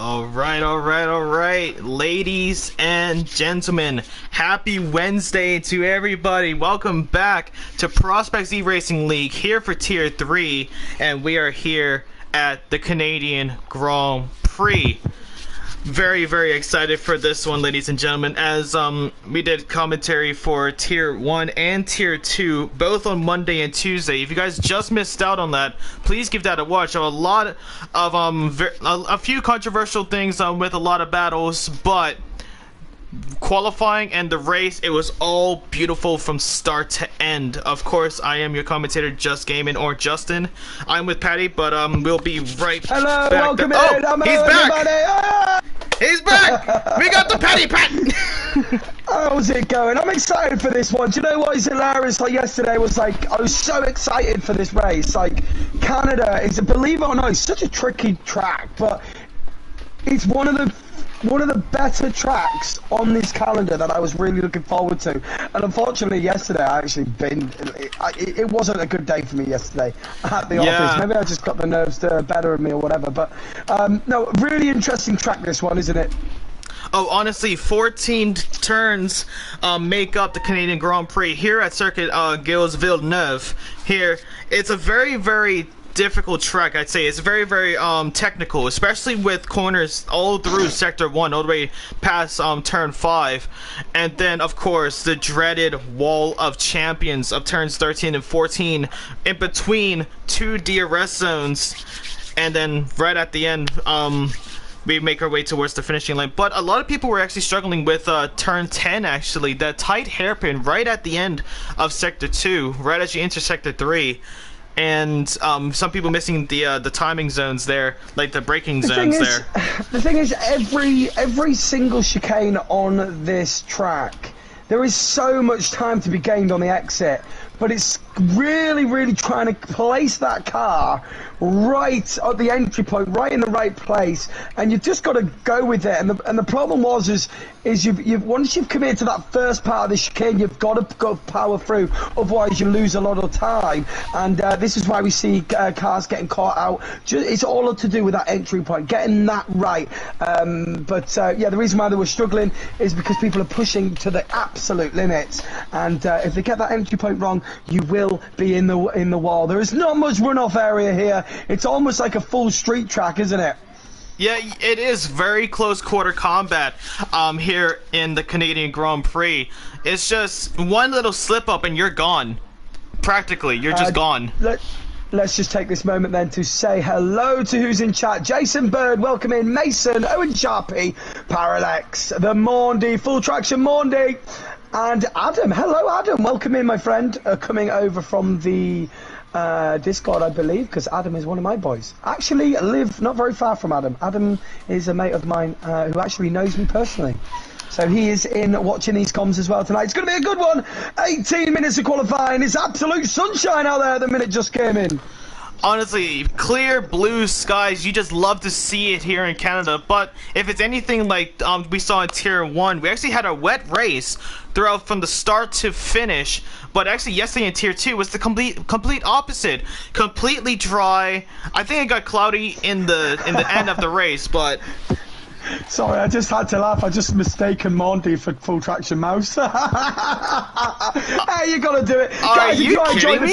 All right, ladies and gentlemen, happy Wednesday to everybody. Welcome back to Prospects eRacing League here for Tier 3, and we are here at the Canadian Grand Prix. Very, very excited for this one, ladies and gentlemen, as we did commentary for Tier 1 and Tier 2, both on Monday and Tuesday. If you guys just missed out on that, please give that a watch. A lot of, a few controversial things with a lot of battles, but qualifying and the race, it was all beautiful from start to end. Of course, I am your commentator, Just Gaming, or Justin. I'm with Patty, but we'll be right Hello, back. welcome in. Oh, he's back! Everybody. Ah! He's back! We got the Patty Pat! How's it going? I'm excited for this one. Do you know what is hilarious? Like yesterday was like, I was so excited for this race. Like, Canada is, believe it or not, it's such a tricky track, but it's one of the better tracks on this calendar that I was really looking forward to. And unfortunately yesterday it wasn't a good day for me yesterday at the office. Maybe I just got the nerves the better of me or whatever, but no, really interesting track, this one, isn't it? Oh, honestly, 14 turns make up the Canadian Grand Prix here at Circuit Gilles Villeneuve. Here, it's a very, very difficult track, I'd say. It's very, very technical, especially with corners all through Sector 1, all the way past Turn 5. And then, of course, the dreaded Wall of Champions of Turns 13 and 14 in between two DRS zones. And then right at the end, we make our way towards the finishing line. But a lot of people were actually struggling with Turn 10, actually. That tight hairpin right at the end of Sector 2, right as you enter Sector 3. And some people missing the timing zones there, like the braking zones there. The thing is, every single chicane on this track, there is so much time to be gained on the exit, but it's really, really trying to place that car right at the entry point, right in the right place, and you've just got to go with it. And the problem is you've once you've committed to that first part of the chicane, you've got to go power through, otherwise you lose a lot of time. And this is why we see cars getting caught out. It's all to do with that entry point, getting that right. Yeah, the reason why they were struggling is because people are pushing to the absolute limits, and if they get that entry point wrong, you will be in the wall. There is not much runoff area here. It's almost like a full street track, isn't it? Yeah, it is very close quarter combat here in the Canadian Grand Prix. It's just one little slip up and you're gone. Practically, you're just gone. Let's just take this moment then to say hello to who's in chat. Jason Bird, welcome in. Mason, Owen Sharpie, Parallax, the Maundy, Full Traction Maundy, and Adam. Hello, Adam. Welcome in, my friend. Coming over from the Discord, I believe, because Adam is one of my boys. Actually, live not very far from Adam. Adam is a mate of mine who actually knows me personally. So he is in watching these comms as well tonight. It's going to be a good one. 18 minutes of qualifying. It's absolute sunshine out there the minute just came in. Honestly, clear blue skies, you just love to see it here in Canada. But if it's anything like we saw in Tier 1, we actually had a wet race throughout from the start to finish. But actually yesterday in Tier 2 was the complete opposite. Completely dry. I think it got cloudy in the end of the race, but sorry, I just had to laugh. I just mistaken Monty for Full Traction Mouse. Hey, you gotta do it. Guys, if you are enjoying the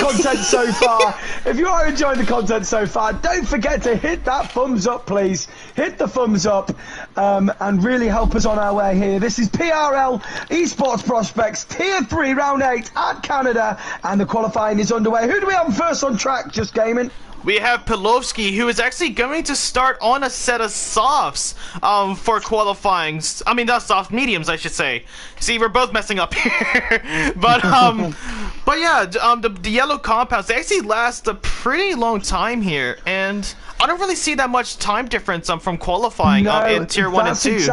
content so far, don't forget to hit that thumbs up, please. Hit the thumbs up and really help us on our way here. This is PRL Esports Prospects Tier 3 Round 8 at Canada, and the qualifying is underway. Who do we have first on track, Just Gaming? We have Pilovsky, who is actually going to start on a set of softs for qualifying. I mean, not soft, mediums, I should say. See, we're both messing up here. But yeah, the yellow compounds, they actually last a pretty long time here. And I don't really see that much time difference from qualifying in Tier 1 and 2.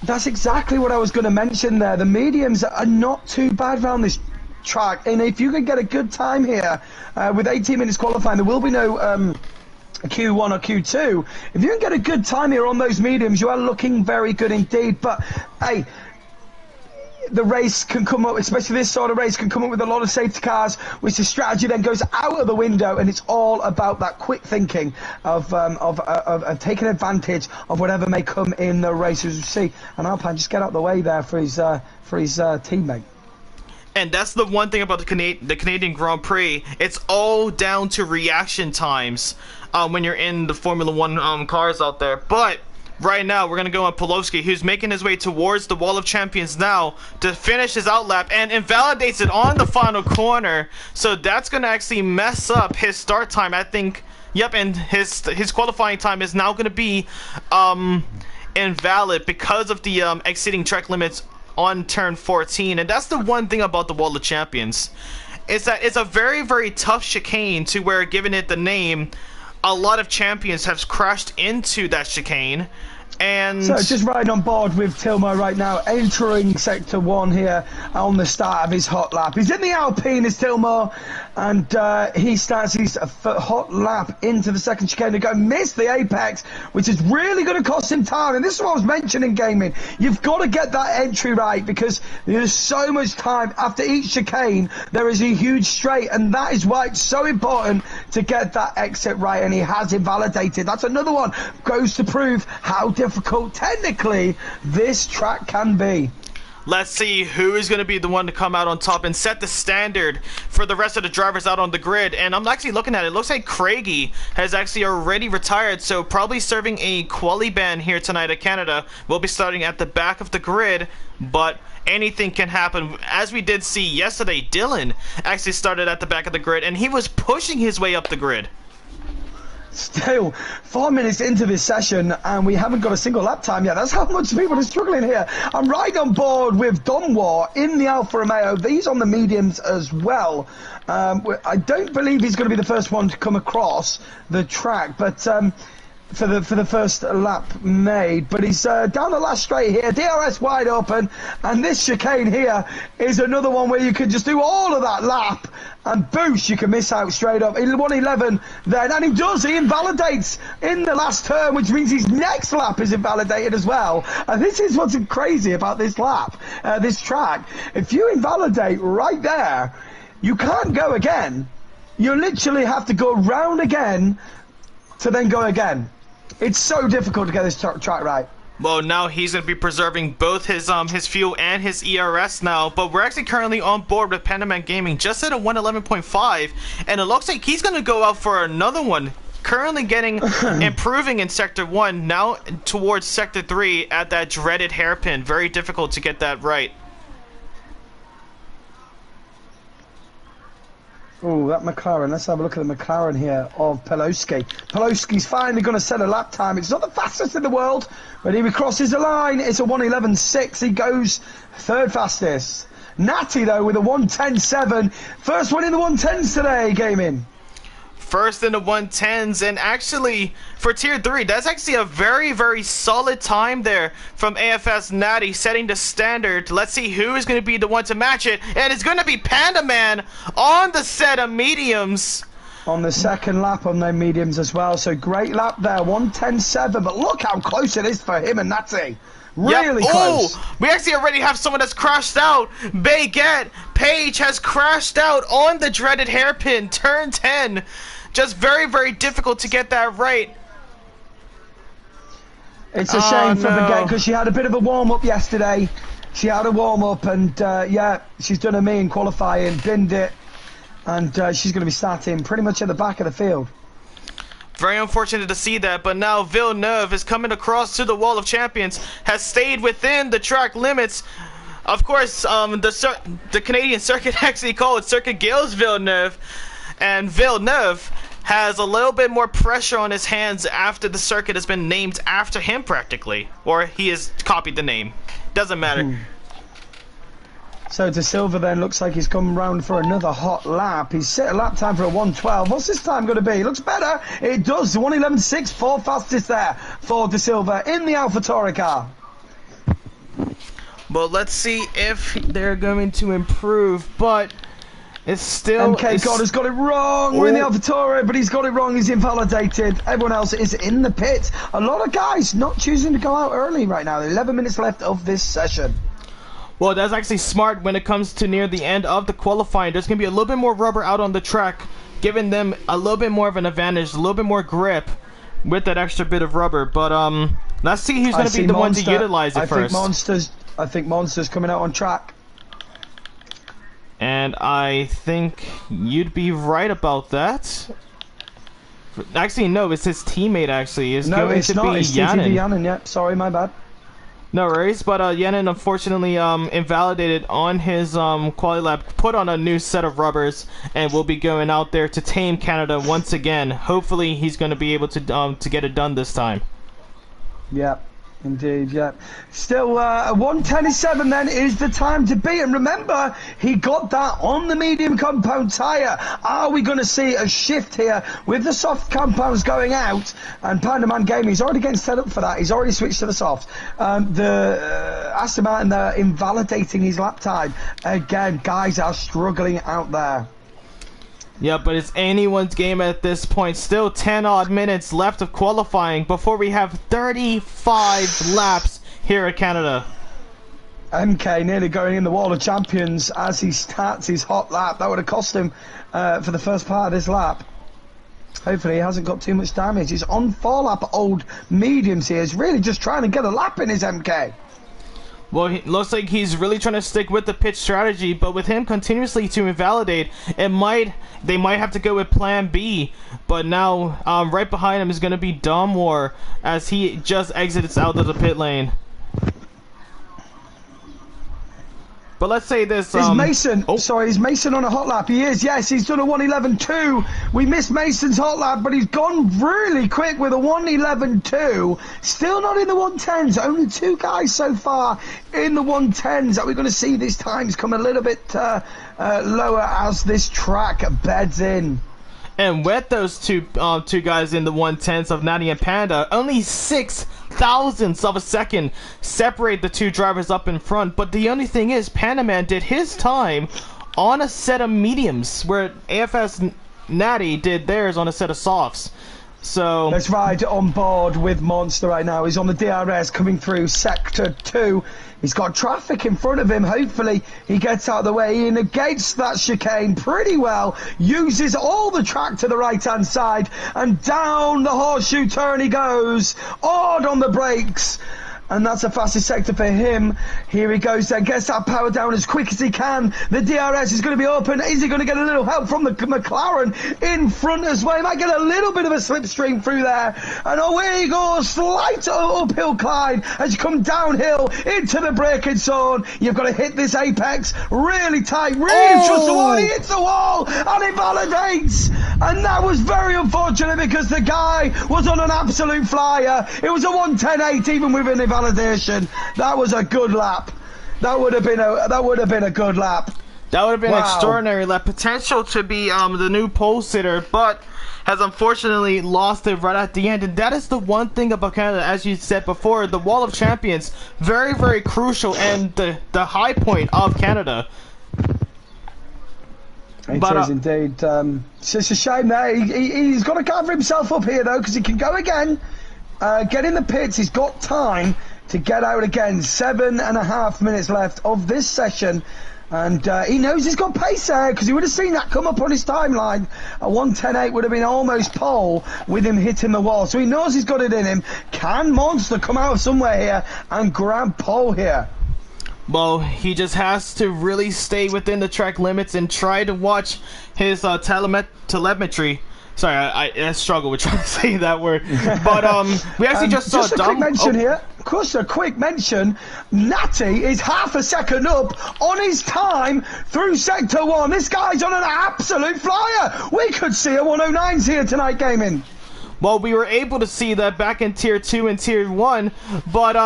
That's exactly what I was going to mention there. The mediums are not too bad around this track, and if you can get a good time here with 18 minutes qualifying, there will be no Q1 or Q2. If you can get a good time here on those mediums, you are looking very good indeed. But hey, the race can come up, especially this sort of race, can come up with a lot of safety cars, which the strategy then goes out of the window, and it's all about that quick thinking of taking advantage of whatever may come in the race. As you see, and Alpine just get out of the way there for his teammate. And that's the one thing about the Canadian Grand Prix. It's all down to reaction times when you're in the Formula 1 cars out there. But right now, we're going to go on Pawlowski, who's making his way towards the Wall of Champions now to finish his outlap and invalidates it on the final corner. So that's going to actually mess up his start time, I think. Yep, and his qualifying time is now going to be invalid because of the exceeding track limits on turn 14. And that's the one thing about the Wall of Champions. Is that it's a very, very tough chicane to where, given it the name, a lot of champions have crashed into that chicane. And so just riding on board with Tilmo right now, entering Sector 1 here on the start of his hot lap. He's in the Alpine, is Tilmo, and he starts his hot lap into the second chicane. They're going to miss the apex, which is really going to cost him time. And this is what I was mentioning, gaming. You've got to get that entry right, because there's so much time. After each chicane, there is a huge straight, and that is why it's so important to get that exit right, and he has invalidated. That's another one. Goes to prove how difficult technically this track can be. Let's see who is going to be the one to come out on top and set the standard for the rest of the drivers out on the grid. And I'm actually looking at it. It looks like Craigie has actually already retired, so probably serving a quali ban here tonight at Canada. Will be starting at the back of the grid, but anything can happen. As we did see yesterday, Dylan actually started at the back of the grid, and he was pushing his way up the grid. Still 4 minutes into this session and we haven't got a single lap time yet. That's how much people are struggling here. I'm right on board with Donwar in the Alfa Romeo. These on the mediums as well. I don't believe he's going to be the first one to come across the track, but for the first lap made, but he's down the last straight here, DRS wide open, and this chicane here is another one where you can just do all of that lap and boost, you can miss out straight up. 111 then, and he does, he invalidates in the last turn, which means his next lap is invalidated as well. And this is what's crazy about this lap, this track. If you invalidate right there, you can't go again. You literally have to go round again to then go again. It's so difficult to get this track right. Well, now he's going to be preserving both his fuel and his ERS now, but we're actually currently on board with Pandaman Gaming just at a 111.5, and it looks like he's going to go out for another one. Currently getting improving in Sector 1, now towards Sector 3 at that dreaded hairpin. Very difficult to get that right. Oh, that McLaren. Let's have a look at the McLaren here of Pawlowski. Pawlowski's finally going to set a lap time. It's not the fastest in the world, but he crosses the line. It's a 111.6. He goes third fastest. Natty, though, with a 110.7. First one in the 110s today, gaming. First in the 110s, and actually for tier 3, that's actually a very, very solid time there from AFS Natty, setting the standard. Let's see who is going to be the one to match it, and it's going to be Panda Man on the set of mediums. On the second lap on their mediums as well, so great lap there, 110.7, but look how close it is for him and Natty. Really close. Oh, we actually already have someone that's crashed out. Baguette Page has crashed out on the dreaded hairpin, turn 10. Just very, very difficult to get that right. It's a shame for Baguette because she had a bit of a warm-up yesterday. She had a warm-up and, yeah, she's done a me in qualifying, binned it, and she's going to be starting pretty much at the back of the field. Very unfortunate to see that, but now Villeneuve is coming across to the Wall of Champions, has stayed within the track limits. Of course, the Canadian circuit actually called Circuit Gilles Villeneuve, and Villeneuve has a little bit more pressure on his hands after the circuit has been named after him practically, or he has copied the name. Doesn't matter. So De Silva then looks like he's come round for another hot lap. He's set a lap time for a 112. What's this time going to be? It looks better. It does. 111.6, fourth fastest there for De Silva in the AlphaTauri car. Well, let's see if they're going to improve, but it's still... MK God has got it wrong. We're in the AlphaTauri, but he's got it wrong. He's invalidated. Everyone else is in the pit. A lot of guys not choosing to go out early right now. 11 minutes left of this session. Well, that's actually smart when it comes to near the end of the qualifying. There's going to be a little bit more rubber out on the track, giving them a little bit more of an advantage, a little bit more grip with that extra bit of rubber. But let's see who's going to be the one to utilize it first. I think Monster's coming out on track. And I think you'd be right about that. Actually, no, it's his teammate, actually. It's going to be Yanin. Yanin, yeah. Sorry, my bad. No worries, but Yanin unfortunately invalidated on his quality lap, put on a new set of rubbers, and will be going out there to tame Canada once again. Hopefully, he's going to be able to get it done this time. Yep. Indeed, yeah. Still, 127 then is the time to beat. And remember, he got that on the medium compound tyre. Are we going to see a shift here with the soft compounds going out? And Panda Man Gaming is already getting set up for that. He's already switched to the soft. Aston Martin there invalidating his lap time. Again, guys are struggling out there. Yeah, but it's anyone's game at this point. Still 10 odd minutes left of qualifying before we have 35 laps here at Canada. MK nearly going in the wall of champions as he starts his hot lap. That would have cost him for the first part of this lap. Hopefully he hasn't got too much damage. He's on 4-lap old mediums here. He's really just trying to get a lap in his MK. Well, it looks like he's really trying to stick with the pit strategy, but with him continuously to invalidate, they might have to go with plan B. But now, right behind him is going to be Dom War as he just exits out of the pit lane. But let's say this. Is Mason? Oh. Sorry, is Mason on a hot lap? He is. Yes, he's done a 1:11.2. We missed Mason's hot lap, but he's gone really quick with a 1:11.2. Still not in the 110s. Only 2 guys so far in the 110s. Are we going to see these times come a little bit lower as this track beds in? And with those two guys in the 110s of Natty and Panda, only 6 thousandths of a second separate the two drivers up in front. But the only thing is, Panda Man did his time on a set of mediums, where AFS Natty did theirs on a set of softs. So let's ride on board with Monster right now. He's on the DRS coming through sector 2. He's got traffic in front of him. Hopefully he gets out of the way. He negates that chicane pretty well. Uses all the track to the right hand side. And down the horseshoe turn he goes. Odd on the brakes. And that's the fastest sector for him. Here he goes then, gets that power down as quick as he can. The DRS is going to be open. Is he going to get a little help from the McLaren in front as well? He might get a little bit of a slipstream through there. And away he goes, slight uphill climb as you come downhill into the braking zone. You've got to hit this apex really tight, really trust the wall. He hits the wall and it validates. And that was very unfortunate because the guy was on an absolute flyer. It was a 1:10.8 even with an validation. That was a good lap. That would have been a good lap. That would have been extraordinary lap. Potential to be the new pole sitter, but has unfortunately lost it right at the end. And that is the one thing about Canada, as you said before, the Wall of Champions, very, very crucial and the high point of Canada. It is indeed. It's just a shame that he's got to gather himself up here though, because he can go again. Get in the pits. He's got time to get out again. 7.5 minutes left of this session. And he knows he's got pace there because he would have seen that come up on his timeline. A 1:10.8 would have been almost pole with him hitting the wall. So he knows he's got it in him. Can Monster come out somewhere here and grab pole here? Well, he just has to really stay within the track limits and try to watch his telemetry. Sorry, I struggle with trying to say that word. But we actually just saw a quick mention here. Of course, a quick mention. Natty is half a second up on his time through sector 1. This guy's on an absolute flyer. We could see a 109s here tonight, gaming. Well, we were able to see that back in tier 2 and tier 1, but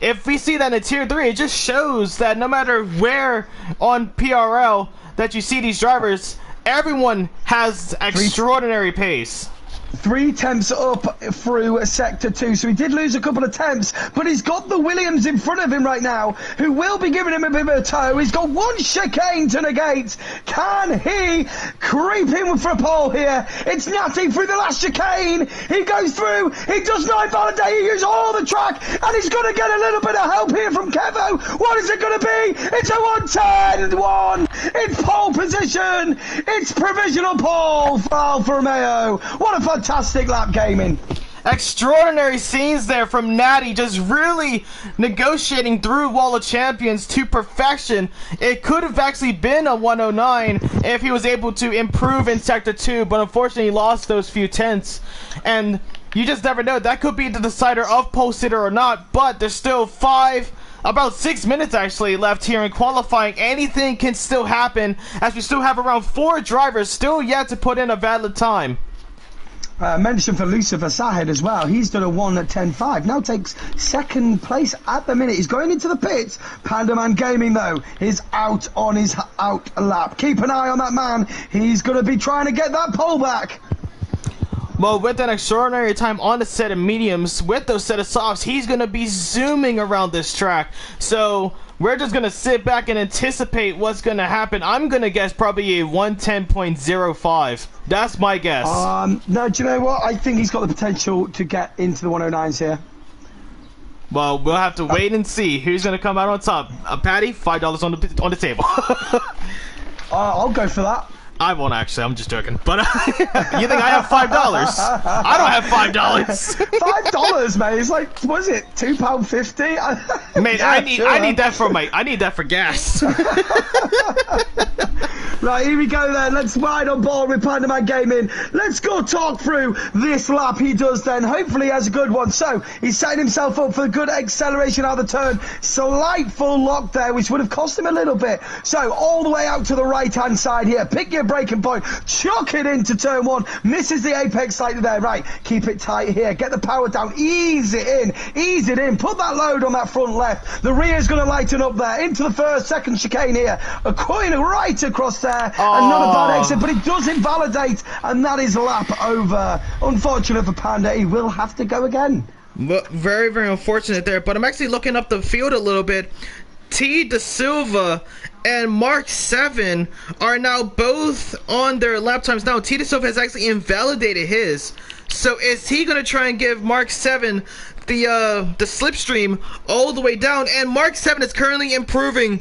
if we see that in tier 3, it just shows that no matter where on PRL that you see these drivers, everyone has extraordinary pace. 3 temps up through Sector 2, so he did lose a couple of temps, but he's got the Williams in front of him right now, who will be giving him a bit of a tow. He's got one chicane to negate. Can he creep in for a pole here? It's Natty through the last chicane. He goes through. He does not invalidate. He uses all the track, and he's going to get a little bit of help here from Kevo. What is it going to be? It's a 110-1. It's pole position. It's provisional pole for Alfa Romeo. What a fantastic lap, Gaming. Extraordinary scenes there from Natty, just really negotiating through Wall of Champions to perfection. It could have actually been a 109 if he was able to improve in Sector 2, but unfortunately he lost those few tenths. And you just never know, that could be the decider of pole sitter or not, but there's still about 6 minutes actually left here in qualifying. Anything can still happen, as we still have around 4 drivers still yet to put in a valid time. Mention for Lucifer Sahed as well. He's done a 1:10.5. Now takes second place at the minute. He's going into the pits. Pandaman Gaming, though, is out on his out lap. Keep an eye on that man. He's going to be trying to get that pole back. Well, with an extraordinary time on the set of mediums, with those set of softs, he's going to be zooming around this track. So we're just going to sit back and anticipate what's going to happen. I'm going to guess probably a 110.05. That's my guess. No, do you know what? I think he's got the potential to get into the 109s here. Well, we'll have to wait and see who's going to come out on top. Patty, $5 on the table. I'll go for that. I won't actually, I'm just joking. But you think I have $5? I don't have $5. $5, mate. It's like, what is it? £2.50? Mate, yeah, I need that for gas. Right, here we go then. Let's ride on board with Pandaman Gaming. Let's go talk through this lap he does then. Hopefully he has a good one. So, he's setting himself up for a good acceleration out of the turn. Slight full lock there, which would have cost him a little bit. So, all the way out to the right-hand side here. Pick your braking point. Chuck it into turn 1. Misses the apex slightly there. Right, keep it tight here. Get the power down. Ease it in. Ease it in. Put that load on that front left. The rear's going to lighten up there. Into the first, second chicane here. A coin right across there. And not a bad exit, but it does invalidate, and that is lap over. Unfortunate for Panda, he will have to go again. Very, very unfortunate there, but I'm actually looking up the field a little bit. T. Da Silva and Mark 7 are now both on their lap times. Now, T. Da Silva has actually invalidated his. So is he going to try and give Mark 7 the slipstream all the way down? And Mark 7 is currently improving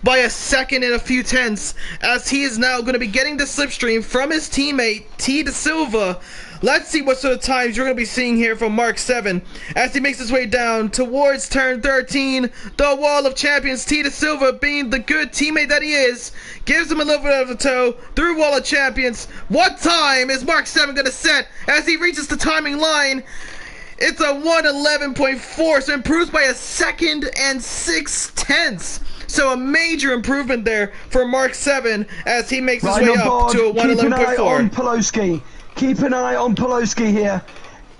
by a second and a few tenths, as he is now going to be getting the slipstream from his teammate T. Da Silva. Let's see what sort of times you're going to be seeing here from Mark 7 as he makes his way down towards turn 13. The Wall of Champions, T. Da Silva, being the good teammate that he is, gives him a little bit of a tow through Wall of Champions. What time is Mark 7 going to set as he reaches the timing line? It's a 1:11.4, so improves by a second and 6 tenths. So a major improvement there for Mark 7 as he makes his way up to a 1:11.4. Keep an eye on Poloski here.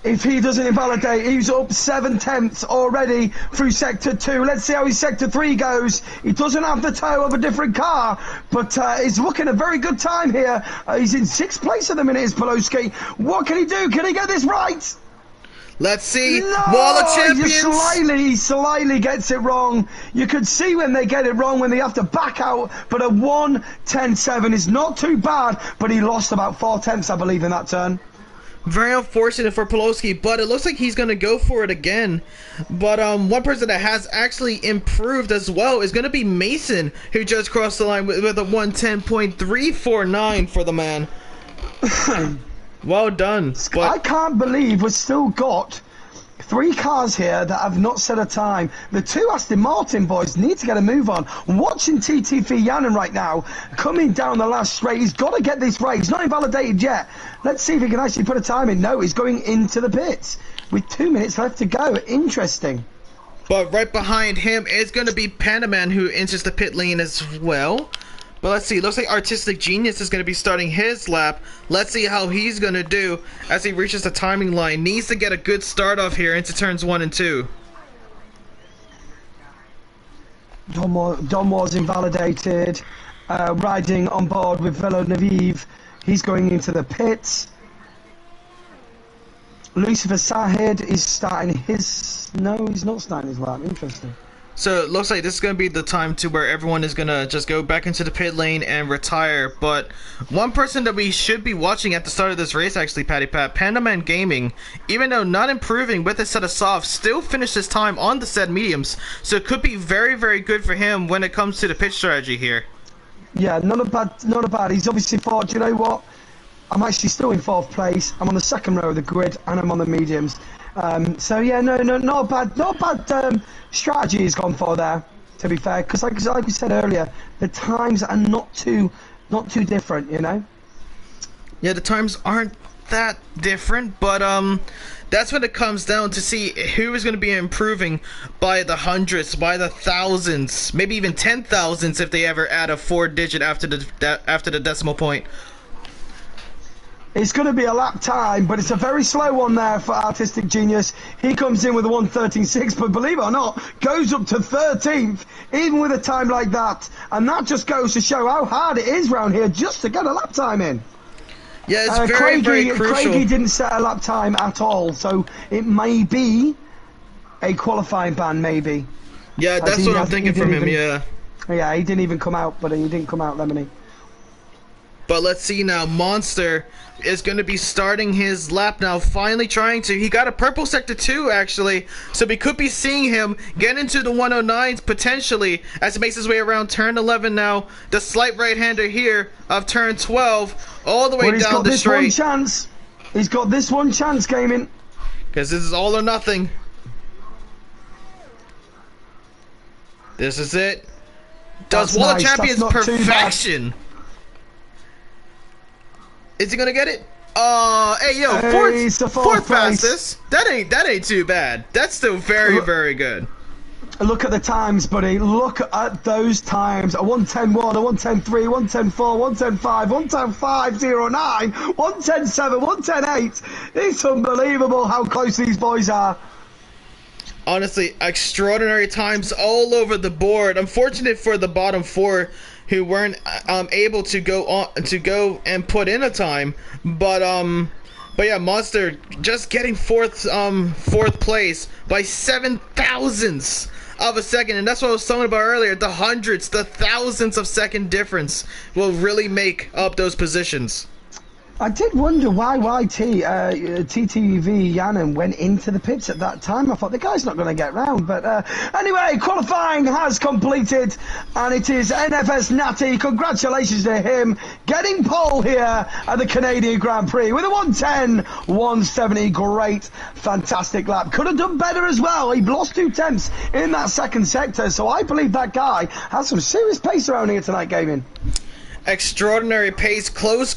If he doesn't invalidate, he's up 7 tenths already through Sector 2. Let's see how his Sector 3 goes. He doesn't have the tow of a different car, but he's looking a very good time here. He's in 6th place at the minute, is Poloski. What can he do? Can he get this right? Let's see. No, Wall of Champions. He slightly gets it wrong. You could see when they get it wrong, when they have to back out, but a 1:10.7 is not too bad, but he lost about 4 tenths, I believe, in that turn. Very unfortunate for Poloski, but it looks like he's going to go for it again. But one person that has actually improved as well is going to be Mason, who just crossed the line with a 1:10.349 for the man. Well done. But I can't believe we've still got 3 cars here that have not set a time. The 2 Aston Martin boys need to get a move on. Watching TT Yannon right now, coming down the last straight. He's got to get this right. He's not invalidated yet. Let's see if he can actually put a time in. No, he's going into the pits with 2 minutes left to go. Interesting. But right behind him is going to be Pandaman, who enters the pit lane as well. But let's see, looks like Artistic Genius is going to be starting his lap. Let's see how he's going to do as he reaches the timing line. Needs to get a good start off here into turns 1 and 2. Dom was invalidated, riding on board with Velo Naviv. He's going into the pits. Lucifer Sahid is starting his... No, he's not starting his lap. Interesting. So it looks like this is going to be the time to where everyone is going to just go back into the pit lane and retire. But one person that we should be watching at the start of this race, actually, Patty Pat, Pandaman Gaming, even though not improving with a set of softs, still finished his time on the set mediums. So it could be very, very good for him when it comes to the pitch strategy here. Yeah, not a bad. He's obviously thought, you know what? I'm actually still in 4th place. I'm on the 2nd row of the grid, and I'm on the mediums. So yeah, no, not bad strategy he's gone for there. To be fair, because like we said earlier, the times are not too different, you know. Yeah, the times aren't that different, but that's when it comes down to see who is going to be improving by the hundreds, by the thousands, maybe even 10,000s if they ever add a 4-digit after the decimal point. It's going to be a lap time, but it's a very slow one there for Artistic Genius. He comes in with a 1:13.6, but believe it or not, goes up to 13th, even with a time like that. And that just goes to show how hard it is round here just to get a lap time in. Yeah, it's very crucial. Craigie didn't set a lap time at all, so it may be a qualifying ban, maybe. Yeah, that's what I'm thinking from him, yeah. Yeah, he didn't even come out, but he didn't come out, Lemony. But let's see now, Monster is going to be starting his lap now, finally trying to. He got a purple sector 2, actually, so we could be seeing him get into the 109s potentially as he makes his way around turn 11 now. The slight right-hander here of turn 12, all the way down the straight. He's got this one chance. He's got this one chance, Gaming. Because this is all or nothing. This is it. Does Wall of Champions perfection. Is he gonna get it? Hey yo, fourth fastest. That ain't too bad. That's still very good. Look at the times, buddy. Look at those times. A 1:10.1, a 1:10.3, 1:10.4, 1:10.5, 1:10.5.09, 1:10.7, 1:10.8. It's unbelievable how close these boys are. Honestly, extraordinary times all over the board. Unfortunate for the bottom 4 who weren't able to go and put in a time, but yeah, Monster just getting fourth place by 7 thousandths of a second, and that's what I was talking about earlier. The hundreds, the thousands of second difference will really make up those positions. I did wonder why TTV Yannon went into the pits at that time. I thought the guy's not going to get round. But anyway, qualifying has completed, and it is NFS Natty. Congratulations to him getting pole here at the Canadian Grand Prix with a 1:10.170. Great, fantastic lap. Could have done better as well. He lost 2 tenths in that second sector, so I believe that guy has some serious pace around here tonight, Gaming. Extraordinary pace, close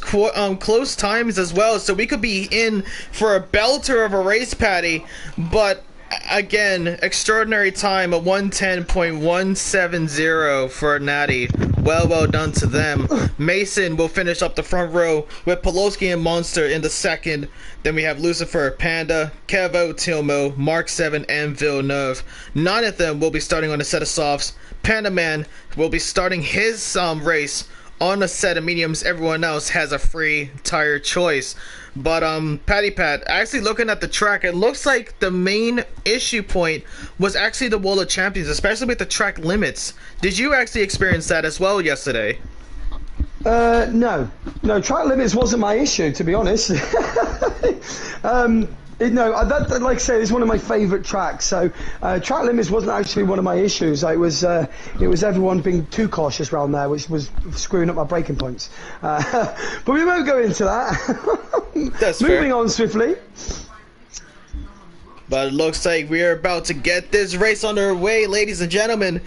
times as well, so we could be in for a belter of a race, Patty. But again, extraordinary time, a 1:10.170 for Natty. Well done to them. Mason will finish up the front row with Polowski and Monster in the second. Then we have Lucifer, Panda, Kevo, Tilmo, Mark 7, and Villeneuve. 9 of them will be starting on a set of softs. Panda Man will be starting his race on a set of mediums. Everyone else has a free tire choice. But Patty Pat, actually looking at the track, it looks like the main issue point was actually the Wall of Champions, especially with the track limits. Did you actually experience that as well yesterday? No, track limits wasn't my issue, to be honest. Like I say, it's one of my favourite tracks. So track limits wasn't actually one of my issues. It was everyone being too cautious around there, which was screwing up my braking points. But we won't go into that. That's Moving on swiftly. But it looks like we're about to get this race underway, ladies and gentlemen.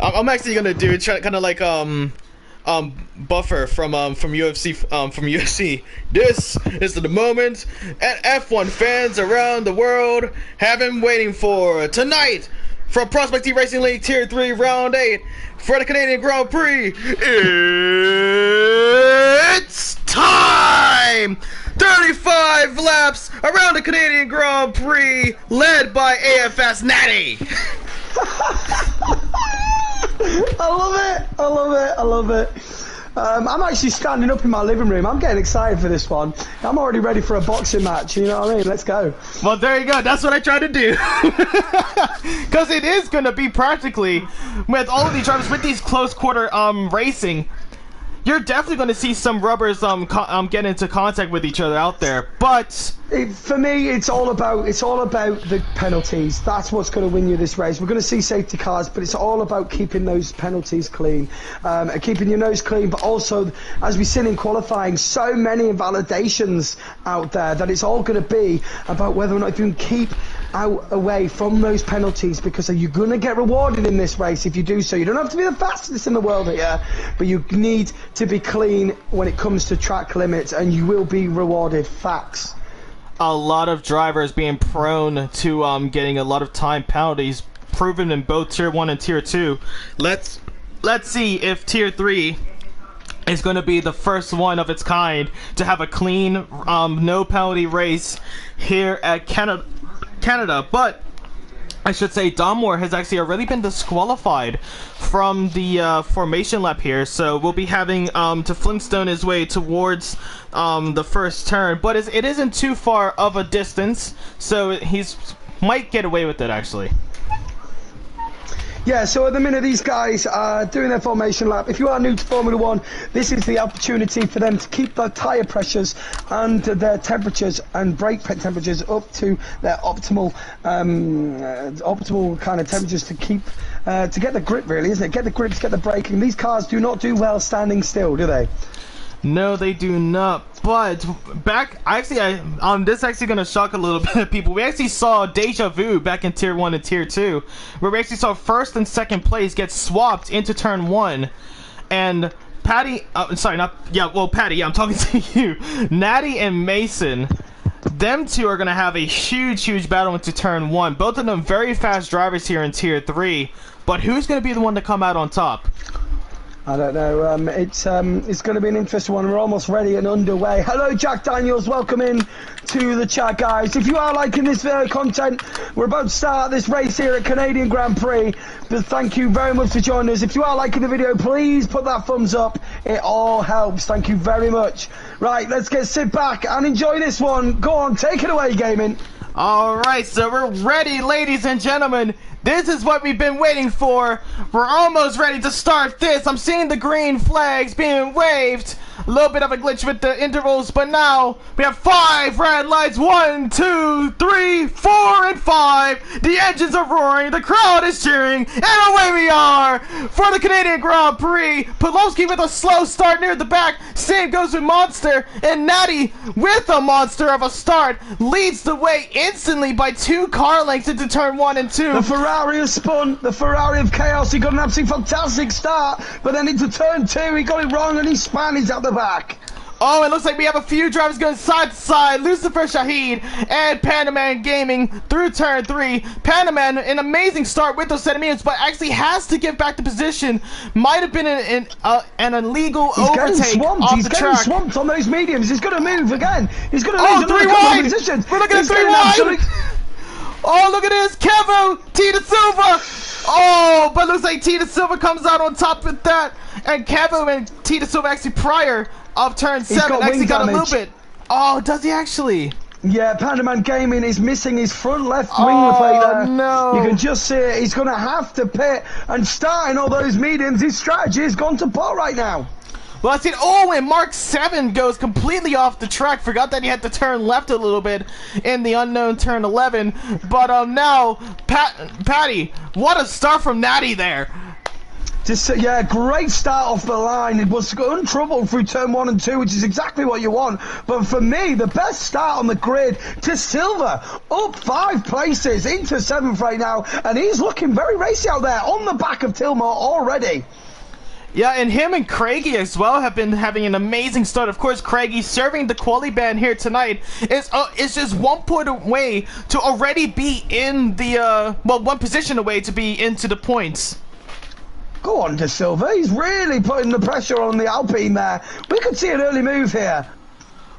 I'm actually gonna do kind of like Buffer from UFC. This is the moment and F1 fans around the world have been waiting for. Tonight, from Prospect eRacing League Tier 3 Round 8 for the Canadian Grand Prix, it's time! 35 laps around the Canadian Grand Prix, led by AFS Natty. I love it. I'm actually standing up in my living room. I'm getting excited for this one. I'm already ready for a boxing match. You know what I mean? Let's go. Well, there you go. That's what I try to do. Because it is going to be practically, with all of these drivers, with these close quarter racing, you're definitely going to see some rubbers get into contact with each other out there. But for me, it's all about the penalties. That's what's going to win you this race. We're going to see safety cars, but it's all about keeping those penalties clean, and keeping your nose clean. But also, as we've seen in qualifying, so many invalidations out there that it's all going to be about whether or not you can keep away from those penalties, because you're going to get rewarded in this race if you do so. You don't have to be the fastest in the world here, but you need to be clean when it comes to track limits, and you will be rewarded. Facts. A lot of drivers being prone to getting a lot of time penalties, proven in both Tier 1 and Tier 2. Let's see if Tier 3 is going to be the first one of its kind to have a clean, no penalty race here at Canada. But I should say Donmore has actually already been disqualified from the formation lap here, so we'll be having to Flintstone his way towards the first turn, but it isn't too far of a distance, so he's might get away with it actually. Yeah, so at the minute these guys are doing their formation lap. If you are new to Formula 1, this is the opportunity for them to keep their tyre pressures and their temperatures and brake temperatures up to their optimal kind of temperatures to keep to get the grip, really, isn't it? Get the grips, get the braking. These cars do not do well standing still, do they? No, they do not. But this is actually going to shock a little bit of people. We actually saw deja vu back in Tier 1 and Tier 2, where we actually saw first and second place get swapped into Turn 1, and Patty, I'm talking to you. Natty and Mason, them two are going to have a huge battle into Turn 1. Both of them very fast drivers here in Tier 3, but who's going to be the one to come out on top? I don't know. It's going to be an interesting one. We're almost ready and underway. Hello, Jack Daniels. Welcome in to the chat, guys. If you are liking this content, we're about to start this race here at Canadian Grand Prix. But thank you very much for joining us. If you are liking the video, please put that thumbs up. It all helps. Thank you very much. Right, let's sit back and enjoy this one. Go on, take it away, gaming. All right, so we're ready, ladies and gentlemen. This is what we've been waiting for. We're almost ready to start this. I'm seeing the green flags being waved. A little bit of a glitch with the intervals, but now we have 5 red lights. 1, 2, 3, 4, and 5. The engines are roaring. The crowd is cheering. And away we are for the Canadian Grand Prix. Pulowski with a slow start near the back. Same goes with Monster. And Natty with a monster of a start leads the way instantly by 2 car lengths into Turn 1 and 2. The Ferrari has spun. The Ferrari of Chaos. He got an absolutely fantastic start, but then into Turn 2 he got it wrong and he spun. He's out the back. Oh, it looks like we have a few drivers going side to side. Lucifer Shahid and Panaman Gaming through Turn 3. Panaman, an amazing start with those set of mediums, but actually has to give back the position. Might have been an illegal overtake off the track. He's getting swamped on those mediums. He's going to move again. He's going to lose 3 wide. Positions. We're looking at 3 wide. Oh, look at this. Kevo, Tita Silva. Oh, but looks like Tita Silva comes out on top with that. And Kevo and Tita Silva actually prior of Turn 7 actually got a little bit. Oh, does he actually? Yeah, Pandaman Gaming is missing his front left wing plate there. No. You can just see it. He's going to have to pit, and starting all those mediums, his strategy has gone to pot right now. Well, that's it. Oh, and Mark 7 goes completely off the track. Forgot that he had to turn left a little bit in the unknown Turn 11. But now, Patty, what a start from Natty there. Yeah, great start off the line. It was untroubled through Turn 1 and 2, which is exactly what you want. But for me, the best start on the grid to Silva, up 5 places into 7th right now, and he's looking very racy out there on the back of Tilmore already. Yeah, and him and Craigie as well have been having an amazing start. Of course, Craigie serving the quali ban here tonight is just 1 point away to already be in the 1 position away to be into the points. Go on, De Silva. He's really putting the pressure on the Alpine there. We could see an early move here.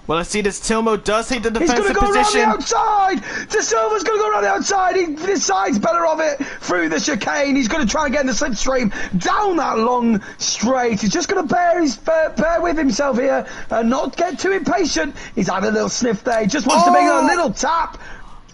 Well, let's see this. Tilmo does take the He's going to defensive go position. around the outside. De Silva's going to go around the outside. He decides better of it through the chicane. He's going to try and get in the slipstream down that long straight. He's just going to bear with himself here and not get too impatient. He's had a little sniff there. He just wants to make a little tap.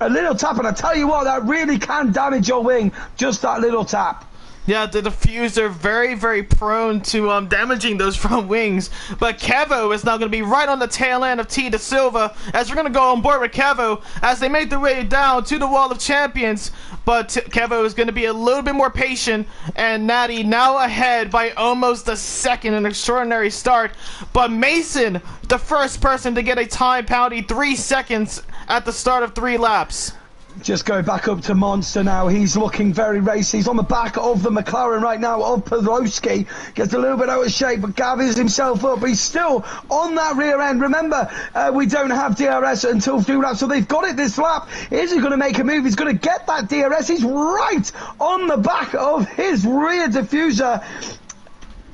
A little tap, and I tell you what, that really can damage your wing. Just that little tap. Yeah, the diffuser very, very prone to damaging those front wings. But Kevo is now going to be right on the tail end of T De Silva, as we're going to go on board with Kevo as they make their way down to the Wall of Champions. But Kevo is going to be a little bit more patient, and Natty now ahead by almost a second. An extraordinary start. But Mason, the first person to get a time penalty, 3 seconds at the start of 3 laps. Just go back up to Monster now. He's looking very racy. He's on the back of the McLaren right now of Podolski. Gets a little bit out of shape, but gathers himself up. He's still on that rear end. Remember, we don't have DRS until 2 laps, so they've got it this lap. Is he going to make a move? He's going to get that DRS. He's right on the back of his rear diffuser.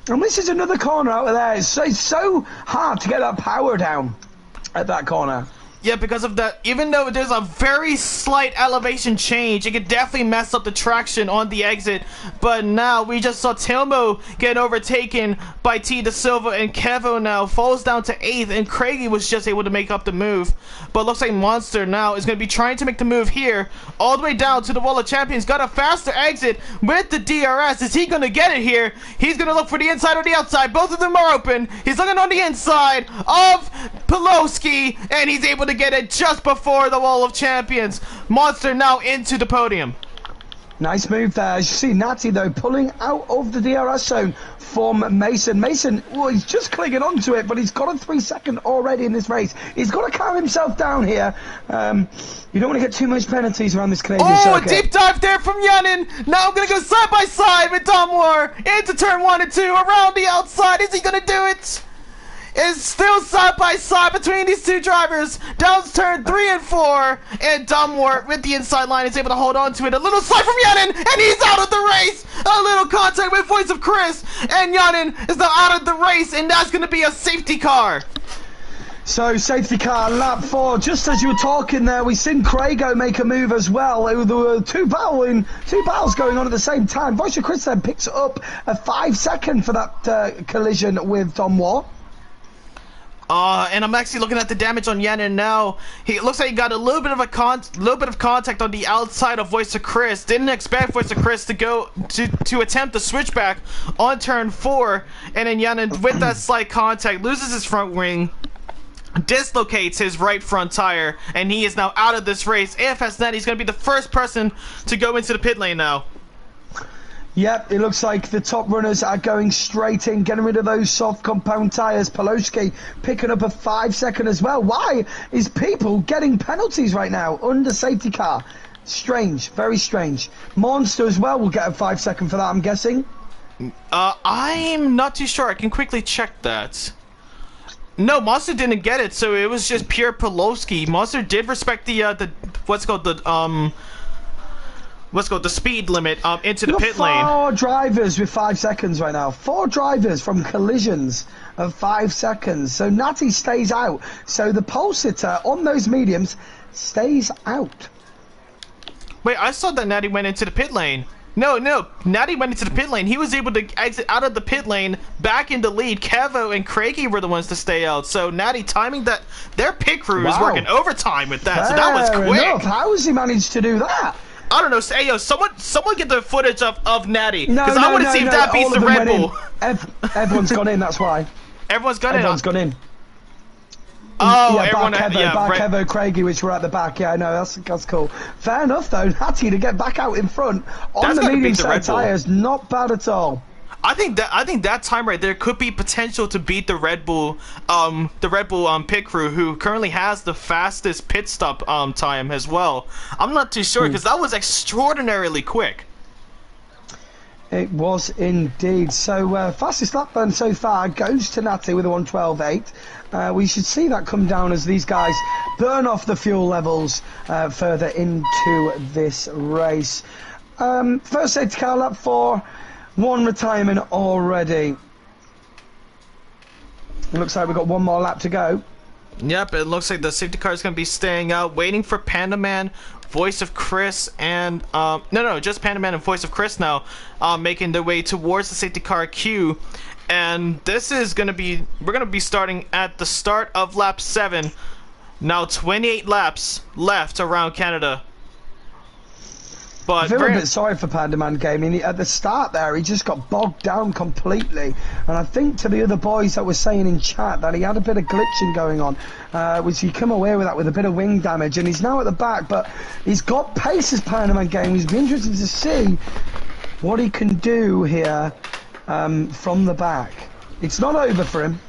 And this is another corner out of there. It's so hard to get that power down at that corner. Yeah, because of that, even though there's a very slight elevation change, it could definitely mess up the traction on the exit. But now we just saw Tilmo get overtaken by T De Silva, and Kevo now falls down to 8th, and Craigie was just able to make up the move. But looks like Monster now is going to be trying to make the move here, all the way down to the Wall of Champions. Got a faster exit with the DRS. Is he going to get it here? He's going to look for the inside or the outside. Both of them are open. He's looking on the inside of Pulowski, and he's able to get it just before the Wall of Champions. Monster now into the podium. Nice move there. As you see, Natty, though, pulling out of the DRS zone from Mason. Mason, well, he's just clinging onto it, but he's got a 3-second already in this race. He's got to calm himself down here. You don't want to get too much penalties around this Canadian circuit. A deep dive there from Yanin. Now I'm going to go side by side with Domwar into turn 1 and 2, around the outside. Is he going to do it? It's still side by side between these two drivers. Down turn 3 and 4, and Domwart with the inside line is able to hold on to it. A little slide from Yanin, and he's out of the race. A little contact with Voice of Chris, and Yanin is now out of the race, and that's going to be a safety car. So, safety car, lap 4. Just as you were talking there, we've seen Craigo make a move as well. There were two battles going on at the same time. Voice of Chris then picks up a 5-second for that collision with Domwart. And I'm actually looking at the damage on Yanin now. It looks like he got a little bit of contact on the outside of Voice of Chris. Didn't expect Voice of Chris to go to attempt the switchback on turn 4, and then Yanin, with that slight contact, loses his front wing, dislocates his right front tire, and he is now out of this race. AFS Natty's going to be the first person to go into the pit lane now. Yep, it looks like the top runners are going straight in, getting rid of those soft compound tyres. Pulowski picking up a 5-second as well. Why is people getting penalties right now under safety car? Strange, very strange. Monster as well will get a 5-second for that, I'm guessing. I'm not too sure. I can quickly check that. No, Monster didn't get it, so it was just pure Pulowski. Monster did respect the the speed limit into the pit lane. 4 drivers with 5 seconds right now. 4 drivers from collisions of 5 seconds. So Natty stays out. So the pole sitter on those mediums stays out. Wait, I saw that Natty went into the pit lane. No, Natty went into the pit lane. He was able to exit out of the pit lane, back in the lead. Kevo and Craigie were the ones to stay out. So Natty timing that. Their pit crew is working overtime with that. So that was quick. Enough. How has he managed to do that? I don't know. Hey, yo, someone get the footage of Natty, because I want to see if that beats the Red Bull. Everyone's gone in. That's why. Everyone's gone in. Everyone's gone in. Oh, yeah, everyone. Kevo, Craigie, which were at the back. Yeah, I know. That's cool. Fair enough, though. Natty to get back out in front on the medium-sized tyres, not bad at all. I think that time right there could be potential to beat the Red Bull pit crew, who currently has the fastest pit stop time as well. I'm not too sure, because that was extraordinarily quick. It was indeed. So fastest lap burn so far goes to Natty with a 1:12.8. We should see that come down as these guys burn off the fuel levels further into this race. First safety car, lap 4. 1 retirement already. It looks like we've got 1 more lap to go. Yep, it looks like the safety car is going to be staying out, waiting for Panda Man, Voice of Chris, and no, just Panda Man and Voice of Chris now, making their way towards the safety car queue. And this is going to be, we're going to be starting at the start of lap 7. Now 28 laps left around Canada. But I feel a bit sorry for Panda Man Gaming. At the start there, he just got bogged down completely. And I think to the other boys that were saying in chat that he had a bit of glitching going on, which he come away with that with a bit of wing damage. And he's now at the back, but he's got pace as Panda Man Gaming. He's been interested to see what he can do here from the back. It's not over for him.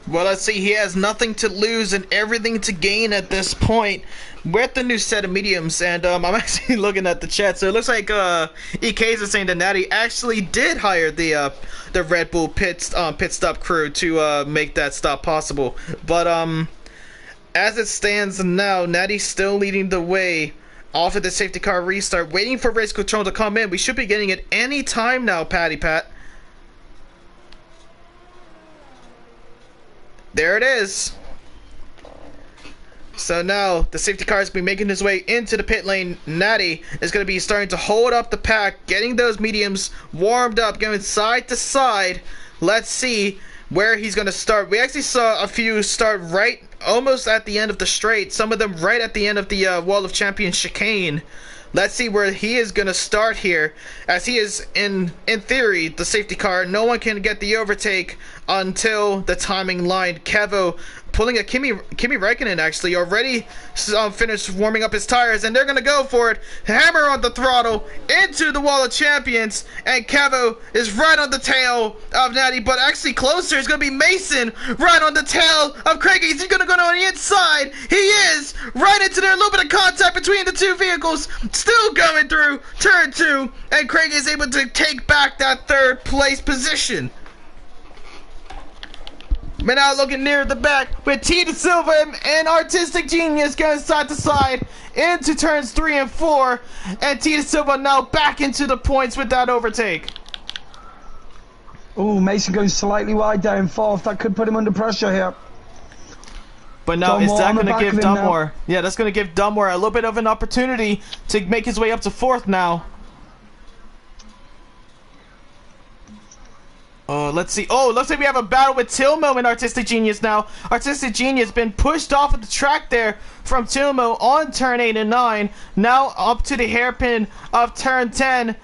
Well, let's see. He has nothing to lose and everything to gain at this point with the new set of mediums. And I'm actually looking at the chat, so it looks like EKs is saying that Natty actually did hire the Red Bull pit stop crew to make that stop possible. But as it stands now, Natty's still leading the way off of the safety car restart, waiting for race control to come in. We should be getting it any time now, Patty Pat. There it is. So now the safety car is going to be making his way into the pit lane. Natty is going to be starting to hold up the pack, getting those mediums warmed up, going side to side. Let's see where he's going to start. We actually saw a few start right almost at the end of the straight, some of them right at the end of the Wall of Champions chicane. Let's see where he is going to start here, as he is, in theory, the safety car. No one can get the overtake until the timing line. Kevo pulling a Kimi Räikkönen, actually, already finished warming up his tires, and they're going to go for it. Hammer on the throttle into the Wall of Champions, and Kevo is right on the tail of Natty, but actually closer is going to be Mason, right on the tail of Craigie. Is he going to go on the inside? He is! Right into there, a little bit of contact between the two vehicles, still going through turn 2, and Craigie is able to take back that 3rd place position. But now looking near the back with T De Silva and Artistic Genius going side to side into turns 3 and 4, and T De Silva now back into the points with that overtake. Oh, Mason going slightly wide down 4th. That could put him under pressure here. But now is that going to give Dunmore? Yeah, that's going to give Dunmore a little bit of an opportunity to make his way up to 4th now. Let's see. Oh, looks like we have a battle with Tilmo and Artistic Genius now. Artistic Genius been pushed off of the track there from Tilmo on turn 8 and 9. Now up to the hairpin of turn 10.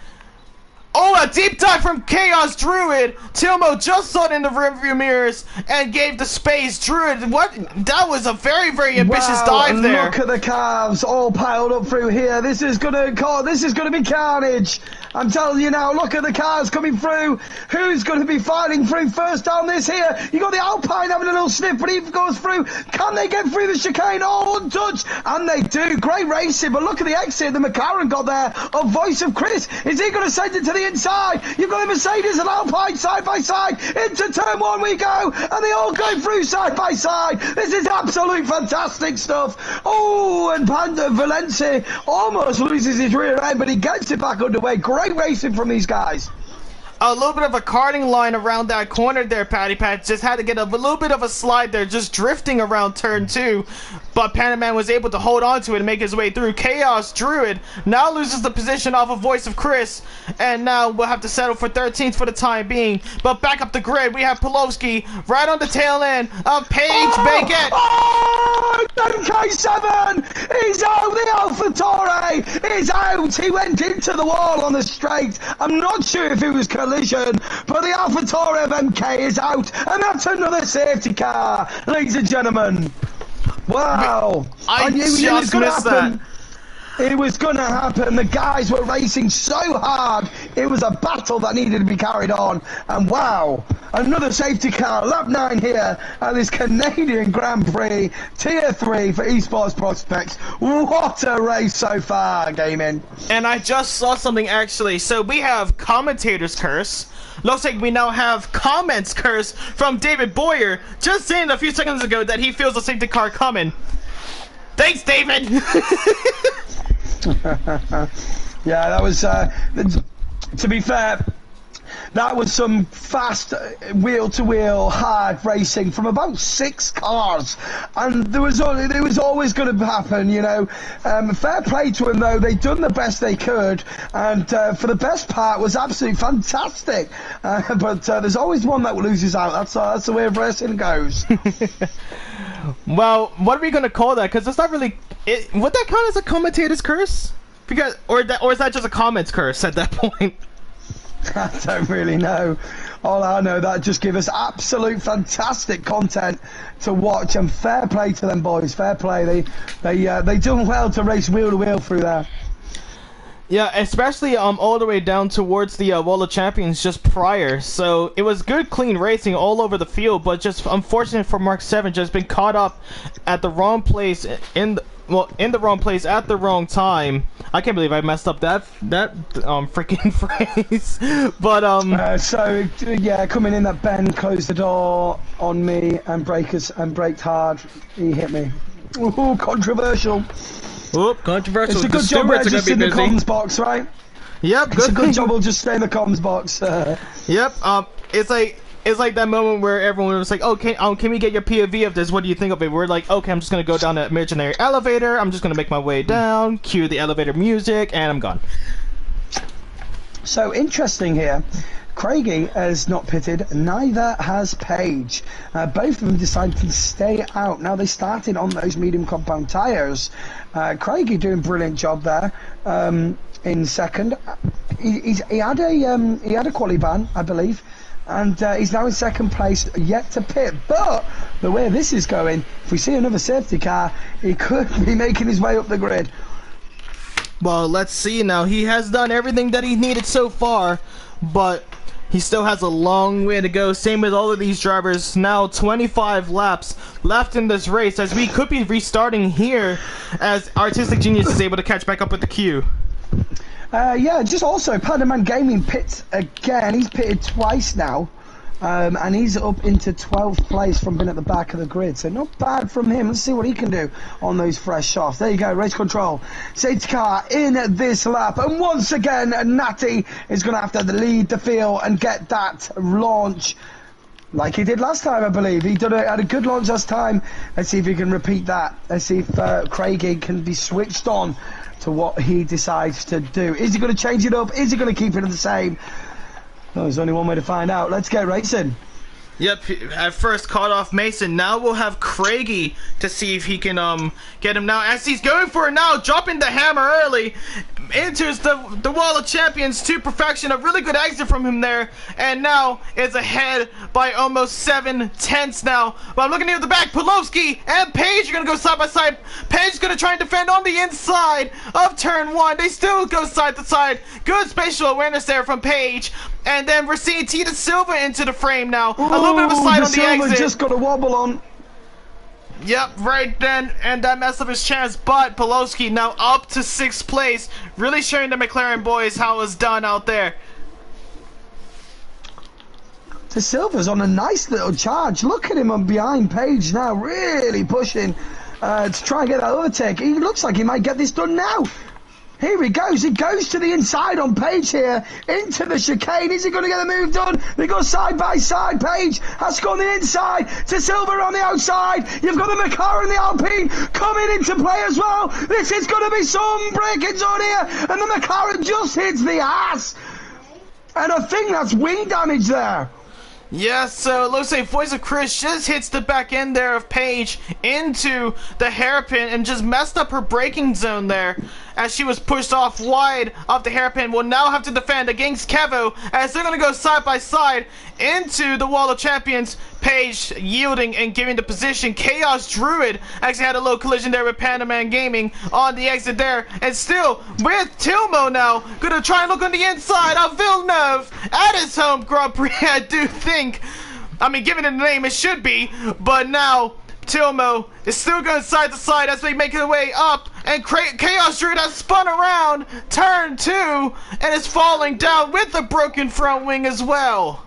Oh, a deep dive from Chaos Druid. Tilmo just saw it in the rearview mirrors and gave the space. Druid, what? That was a very, very ambitious dive there. Look at the cars all piled up through here. This is gonna be carnage. I'm telling you now, look at the cars coming through. Who's going to be fighting through first down this here? You got the Alpine having a little sniff, but he goes through. Can they get through the chicane? Oh, untouched. And they do. Great racing, but look at the exit the McLaren got there. A Voice of Chris. Is he going to send it to the inside? You've got a Mercedes and Alpine side by side. Into turn 1 we go. And they all go through side by side. This is absolute fantastic stuff. Oh, and Panda Valencia almost loses his rear end, but he gets it back underway. Great racing from these guys. A little bit of a karting line around that corner there, Patty Pat. Just had to get a little bit of a slide there, just drifting around turn 2. But Panda Man was able to hold on to it and make his way through. Chaos Druid now loses the position off of Voice of Chris. And now we'll have to settle for 13th for the time being. But back up the grid, we have Pulowski right on the tail end of Paige Baguette. Oh, MK7 is out. The AlphaTauri is out. He went into the wall on the straight. I'm not sure if it was collision, but the AlphaTauri of MK is out. And that's another safety car, ladies and gentlemen. Wow. I just missed that. It was going to happen. The guys were racing so hard. It was a battle that needed to be carried on. And wow, another safety car, lap 9 here at this Canadian Grand Prix, Tier 3 for esports prospects. What a race so far, gaming. And I just saw something actually. So we have commentator's curse. Looks like we now have comments curse from David Boyer, just saying a few seconds ago that he feels a safety car coming. Thanks, David. Yeah, that was, to be fair, That was some fast wheel-to-wheel hard racing from about 6 cars, and it was always going to happen, you know. Fair play to them though; they'd done the best they could, and for the best part was absolutely fantastic. But there's always one that loses out. That's the way of racing goes. Well, what are we gonna call that? Because it's not really. Would that count as a commentator's curse? Because or is that just a comments curse at that point? I don't really know. All I know, that just give us absolute fantastic content to watch, and fair play to them boys. Fair play. They done well to race wheel to wheel through there. Yeah, especially all the way down towards the Wall of Champions just prior. So it was good, clean racing all over the field, but just unfortunate for Mark 7, just been caught up at the wrong place in the wrong place at the wrong time. I can't believe I messed up that freaking phrase. But so yeah, coming in that Ben closed the door on me and braked hard. He hit me. Ooh, controversial. Oop, controversial. It's a good job we're just in the comms box, right? Yep, it's a good job we'll just stay in the comms box. Yep. It's like that moment where everyone was like, "Oh, can we get your POV of this? What do you think of it?" We're like, "Okay, I'm just gonna go down that imaginary elevator. I'm just gonna make my way down, cue the elevator music, and I'm gone." So interesting here. Craigie has not pitted, neither has Paige. Both of them decided to stay out. Now they started on those medium compound tyres. Craigie doing a brilliant job there in second. He had a quali ban, I believe, and he's now in second place, yet to pit. But the way this is going, if we see another safety car, he could be making his way up the grid. Well, let's see now. He has done everything that he needed so far, but he still has a long way to go. Same with all of these drivers. Now 25 laps left in this race, as we could be restarting here as Artistic Genius is able to catch back up with the queue. Yeah, just also Padaman Gaming pits again. He's pitted twice now, and he's up into 12th place from being at the back of the grid. So not bad from him. Let's see what he can do on those fresh softs. There you go, race control. Safety car in this lap, and once again, Natty is going to have to lead the field and get that launch like he did last time, I believe. He had a good launch last time. Let's see if he can repeat that. Let's see if Craigie can be switched on to what he decides to do. Is he going to change it up? Is he going to keep it the same? No, there's only one way to find out. Let's get racing. Yep, at first caught off Mason. Now we'll have Craigie to see if he can get him now. As he's going for it now, dropping the hammer early. Enters the Wall of Champions to perfection. A really good exit from him there. And now is ahead by almost 7/10 now. But I'm looking near the back. Pulowski and Paige are going to go side by side. Paige is going to try and defend on the inside of turn 1. They still go side to side. Good spatial awareness there from Paige. And then we're seeing Tita Silva into the frame now. A little bit of a slide on the exit. Just got a wobble on. Yep, right then, and that messed up his chance, but Pulowski now up to 6th place, really showing the McLaren boys how it's done out there. De Silva's on a nice little charge. Look at him on behind Paige now, really pushing to try and get that overtake. He looks like he might get this done now. Here he goes. He goes to the inside on Paige here, into the chicane. Is he going to get the move done? They go side by side. Paige has gone the inside to Silver on the outside. You've got the McLaren, the Alpine coming into play as well. This is going to be some breakage on here, and the McLaren just hits the ass. And I think that's wing damage there. Yeah, so it looks like Voice of Chris just hits the back end there of Paige into the hairpin and just messed up her braking zone there as she was pushed off wide off the hairpin. Will now have to defend against Kevo as they're going to go side by side into the Wall of Champions. Paige yielding and giving the position. Chaos Druid actually had a low collision there with Pandaman Gaming on the exit there. And still with Tilmo now going to try and look on the inside of Villeneuve at his home Grand Prix. I do think, I mean, given the name, it should be, but now Tilmo is still going side to side as they make their way up, and Chaos Druid has spun around turn 2 and is falling down with a broken front wing as well.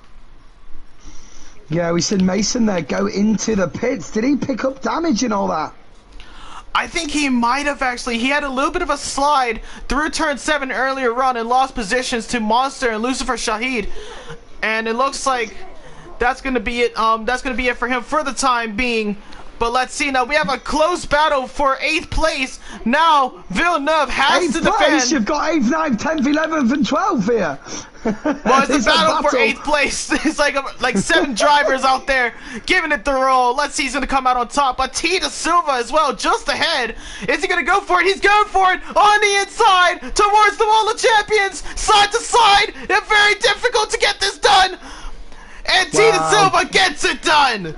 Yeah, we said Mason there go into the pits. Did he pick up damage and all that? I think he might have actually. He had a little bit of a slide through turn 7 earlier on and lost positions to Monster and Lucifer Shahid. And it looks like that's gonna be it. That's gonna be it for him for the time being. But let's see now. We have a close battle for 8th place. Now Villeneuve has to defend. You've got 8th, 9th, 10th, 11th, and 12th here. Well, it's a battle for 8th place. It's like 7 drivers out there giving it the roll. Let's see, he's gonna come out on top. But Tita Silva as well, just ahead. Is he gonna go for it? He's going for it on the inside towards the wall of champions, side to side. It's very difficult to get this done, and Tita Silva gets it done.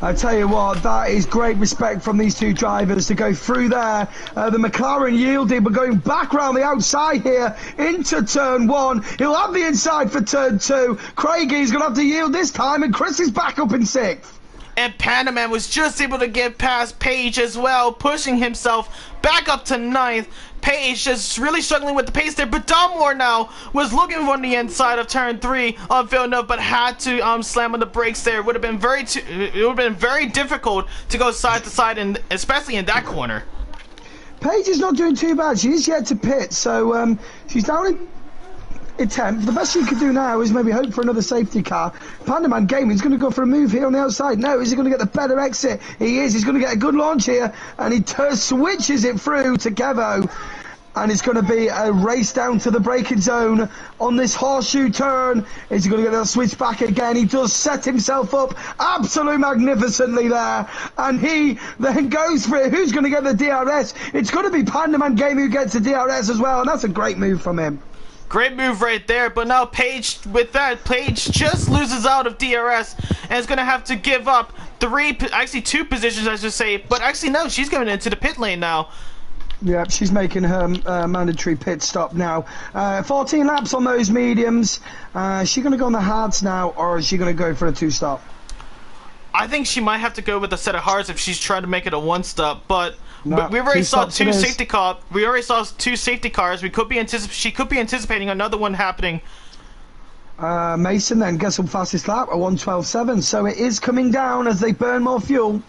I tell you what, that is great respect from these two drivers to go through there. The McLaren yielded, but going back around the outside here into turn 1. He'll have the inside for turn 2. Craiggie's going to have to yield this time, and Chris is back up in 6th. And Panaman was just able to get past Page as well, pushing himself back up to 9th. Page just really struggling with the pace there, but Domwar now was looking on the inside of turn 3 on Villeneuve, but had to slam on the brakes there. It would have been very difficult to go side to side, and especially in that corner. Page is not doing too bad. She is yet to pit, so she's down in 10th. The best she could do now is maybe hope for another safety car. Pandaman Gaming's going to go for a move here on the outside. No, is he going to get the better exit? He is. He's going to get a good launch here, and he switches it through to Kevo. And it's going to be a race down to the braking zone on this horseshoe turn. Is he going to get that switch back again? He does set himself up absolutely magnificently there. And he then goes for it. Who's going to get the DRS? It's going to be Pandaman Gaming who gets the DRS as well. And that's a great move from him. Great move right there, but now Page just loses out of DRS and is going to have to give up 2 positions, I should say. But actually, no, she's going into the pit lane now. Yeah, she's making her mandatory pit stop now. 14 laps on those mediums. Is she going to go on the hards now, or is she going to go for a 2-stop? I think she might have to go with a set of hards if she's trying to make it a 1-stop, but no, we already saw 2 safety cars. We already saw 2 safety cars. She could be anticipating another one happening. Mason then gets on fastest lap, a 1:12.7. So it is coming down as they burn more fuel.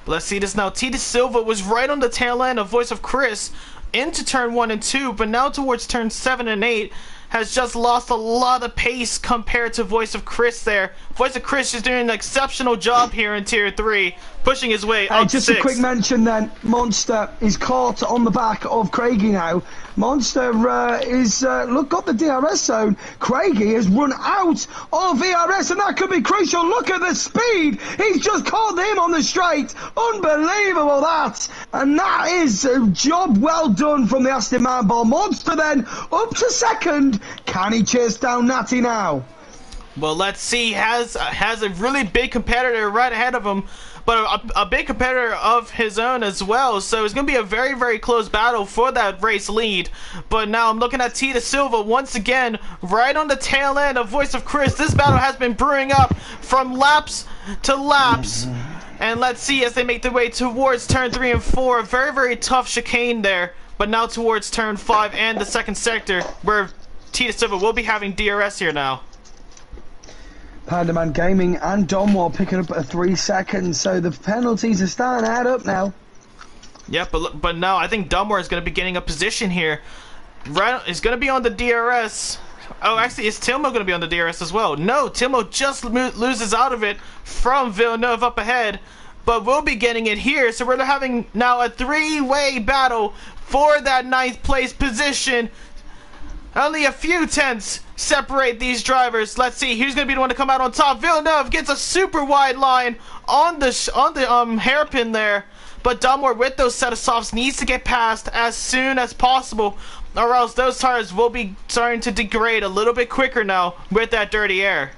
Let's see this now. Tita Silva was right on the tail end of Voice of Chris into turn 1 and 2, but now towards turn 7 and 8 has just lost a lot of pace compared to Voice of Chris there. Voice of Chris is doing an exceptional job here in Tier 3, pushing his way up just 6. A quick mention then, Monster is caught on the back of Craigie now. Monster got the DRS zone. Craigie has run out of VRS, and that could be crucial. Look at the speed. He's just caught him on the straight. Unbelievable that. And that is a job well done from the Aston Martin ball. Monster then up to 2nd. Can he chase down Natty now? Well, let's see. Has a really big competitor right ahead of him, but a big competitor of his own as well. So it's going to be a very, very close battle for that race lead. But now I'm looking at Tita Silva once again, right on the tail end of Voice of Chris. This battle has been brewing up from laps to laps. And let's see as they make their way towards turn 3 and 4. A very, very tough chicane there. But now towards turn 5 and the 2nd sector, where Tita Silva will be having DRS here now. Pandaman Gaming and Domwall picking up at 3 seconds, so the penalties are starting to add up now. Yeah, but now I think Domwall is going to be getting a position here. Right, is going to be on the DRS. Oh, actually, is Tilmo going to be on the DRS as well? No, Tilmo just loses out of it from Villeneuve up ahead, but we'll be getting it here. So we're having now a 3-way battle for that 9th place position. Only a few tenths separate these drivers. Let's see who's going to be the one to come out on top. Villeneuve gets a super wide line on the hairpin there, but Dunmore with those set of softs needs to get past as soon as possible, or else those tires will be starting to degrade a little bit quicker now with that dirty air.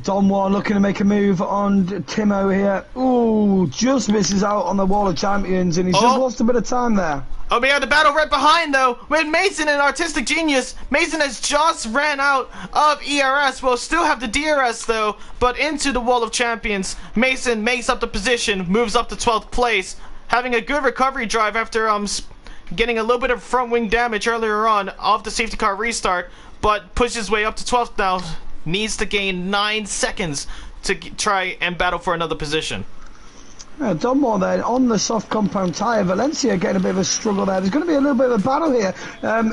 Donwar looking to make a move on Timo here. Ooh, just misses out on the wall of champions, and he's just lost a bit of time there. Oh, we have the battle right behind, though, with Mason and Artistic Genius. Mason has just ran out of ERS. We'll still have the DRS, though, but into the wall of champions. Mason makes up the position, moves up to 12th place, having a good recovery drive after getting a little bit of front wing damage earlier on off the safety car restart, but pushes his way up to 12th now. needs to gain 9 seconds to try and battle for another position. Yeah, Dunmore then on the soft compound tyre. Valencia getting a bit of a struggle there. There's going to be a little bit of a battle here.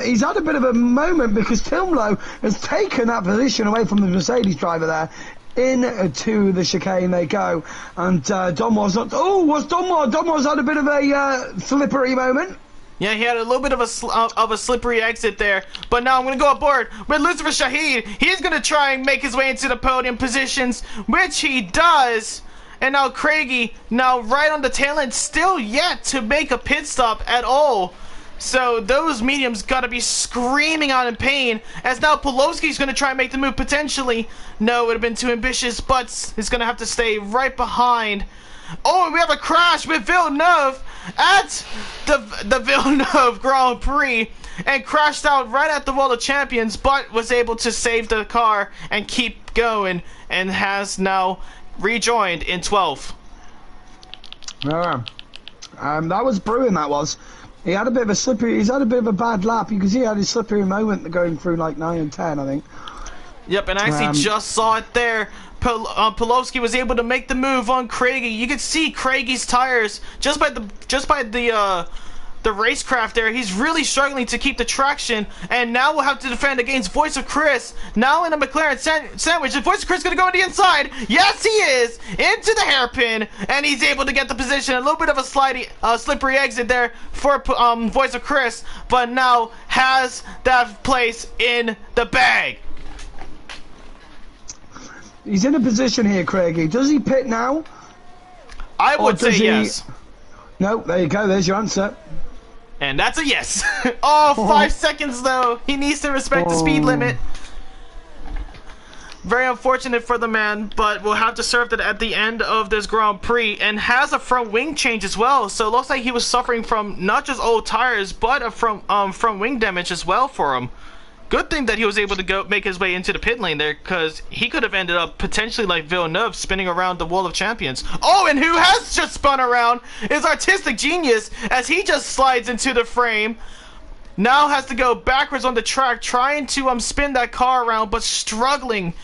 He's had a bit of a moment because Tilmlo has taken that position away from the Mercedes driver there. Into the chicane they go, and Dunmore's not. Oh, what's Dunmore? Dunmore's had a bit of a slippery moment. Yeah, he had a little bit of a slippery exit there, but now I'm going to go aboard with Lucifer Shahid. He's going to try and make his way into the podium positions, which he does. And now Craigie, now right on the tail end, still yet to make a pit stop at all. So those mediums got to be screaming out in pain, as now Pulowski's going to try and make the move potentially. No, it would have been too ambitious, but he's going to have to stay right behind. Oh, and we have a crash with Villeneuve at the Villeneuve Grand Prix, and crashed out right at the Wall of Champions, but was able to save the car and keep going, and has now rejoined in 12th. Yeah, that was brewing. That was. He had a bit of a slippery. He's had a bit of a bad lap. You can see he had his slippery moment going through like 9 and 10, I think. Yep, and I actually just saw it there. Pulowski was able to make the move on Craigie. You can see Craigie's tires just by the racecraft there. He's really struggling to keep the traction, and now we'll have to defend against Voice of Chris. Now in a McLaren sandwich. Is Voice of Chris going to go on the inside? Yes, he is! Into the hairpin, and he's able to get the position. A little bit of a slippery exit there for Voice of Chris, but now has that place in the bag. He's in a position here, Craigie. Does he pit now? I would say yes. No, there you go. There's your answer. And that's a yes. Oh, 5 seconds though. He needs to respect the speed limit. Very unfortunate for the man, but we'll have to serve it at the end of this Grand Prix, and has a front wing change as well. So it looks like he was suffering from not just old tires, but a front wing damage as well for him. Good thing that he was able to make his way into the pit lane there, because he could have ended up potentially like Villeneuve spinning around the Wall of Champions. Oh, and who has just spun around is Artistic Genius, as he just slides into the frame. Now has to go backwards on the track, trying to spin that car around, but struggling.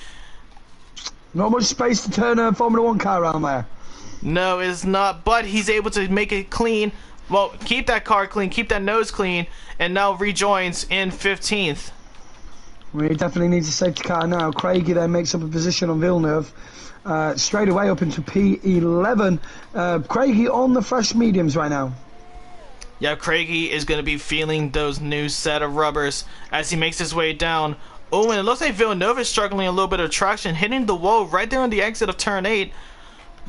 Not much space to turn a Formula 1 car around there. No, it's not, but he's able to make it clean. Well, keep that car clean, keep that nose clean, and now rejoins in 15th. We definitely need a safety car now. Craigie then makes up a position on Villeneuve. Straight away up into P11. Craigie on the fresh mediums right now. Yeah, Craigie is going to be feeling those new set of rubbers as he makes his way down. Oh, and it looks like Villeneuve is struggling a little bit of traction, hitting the wall right there on the exit of turn 8.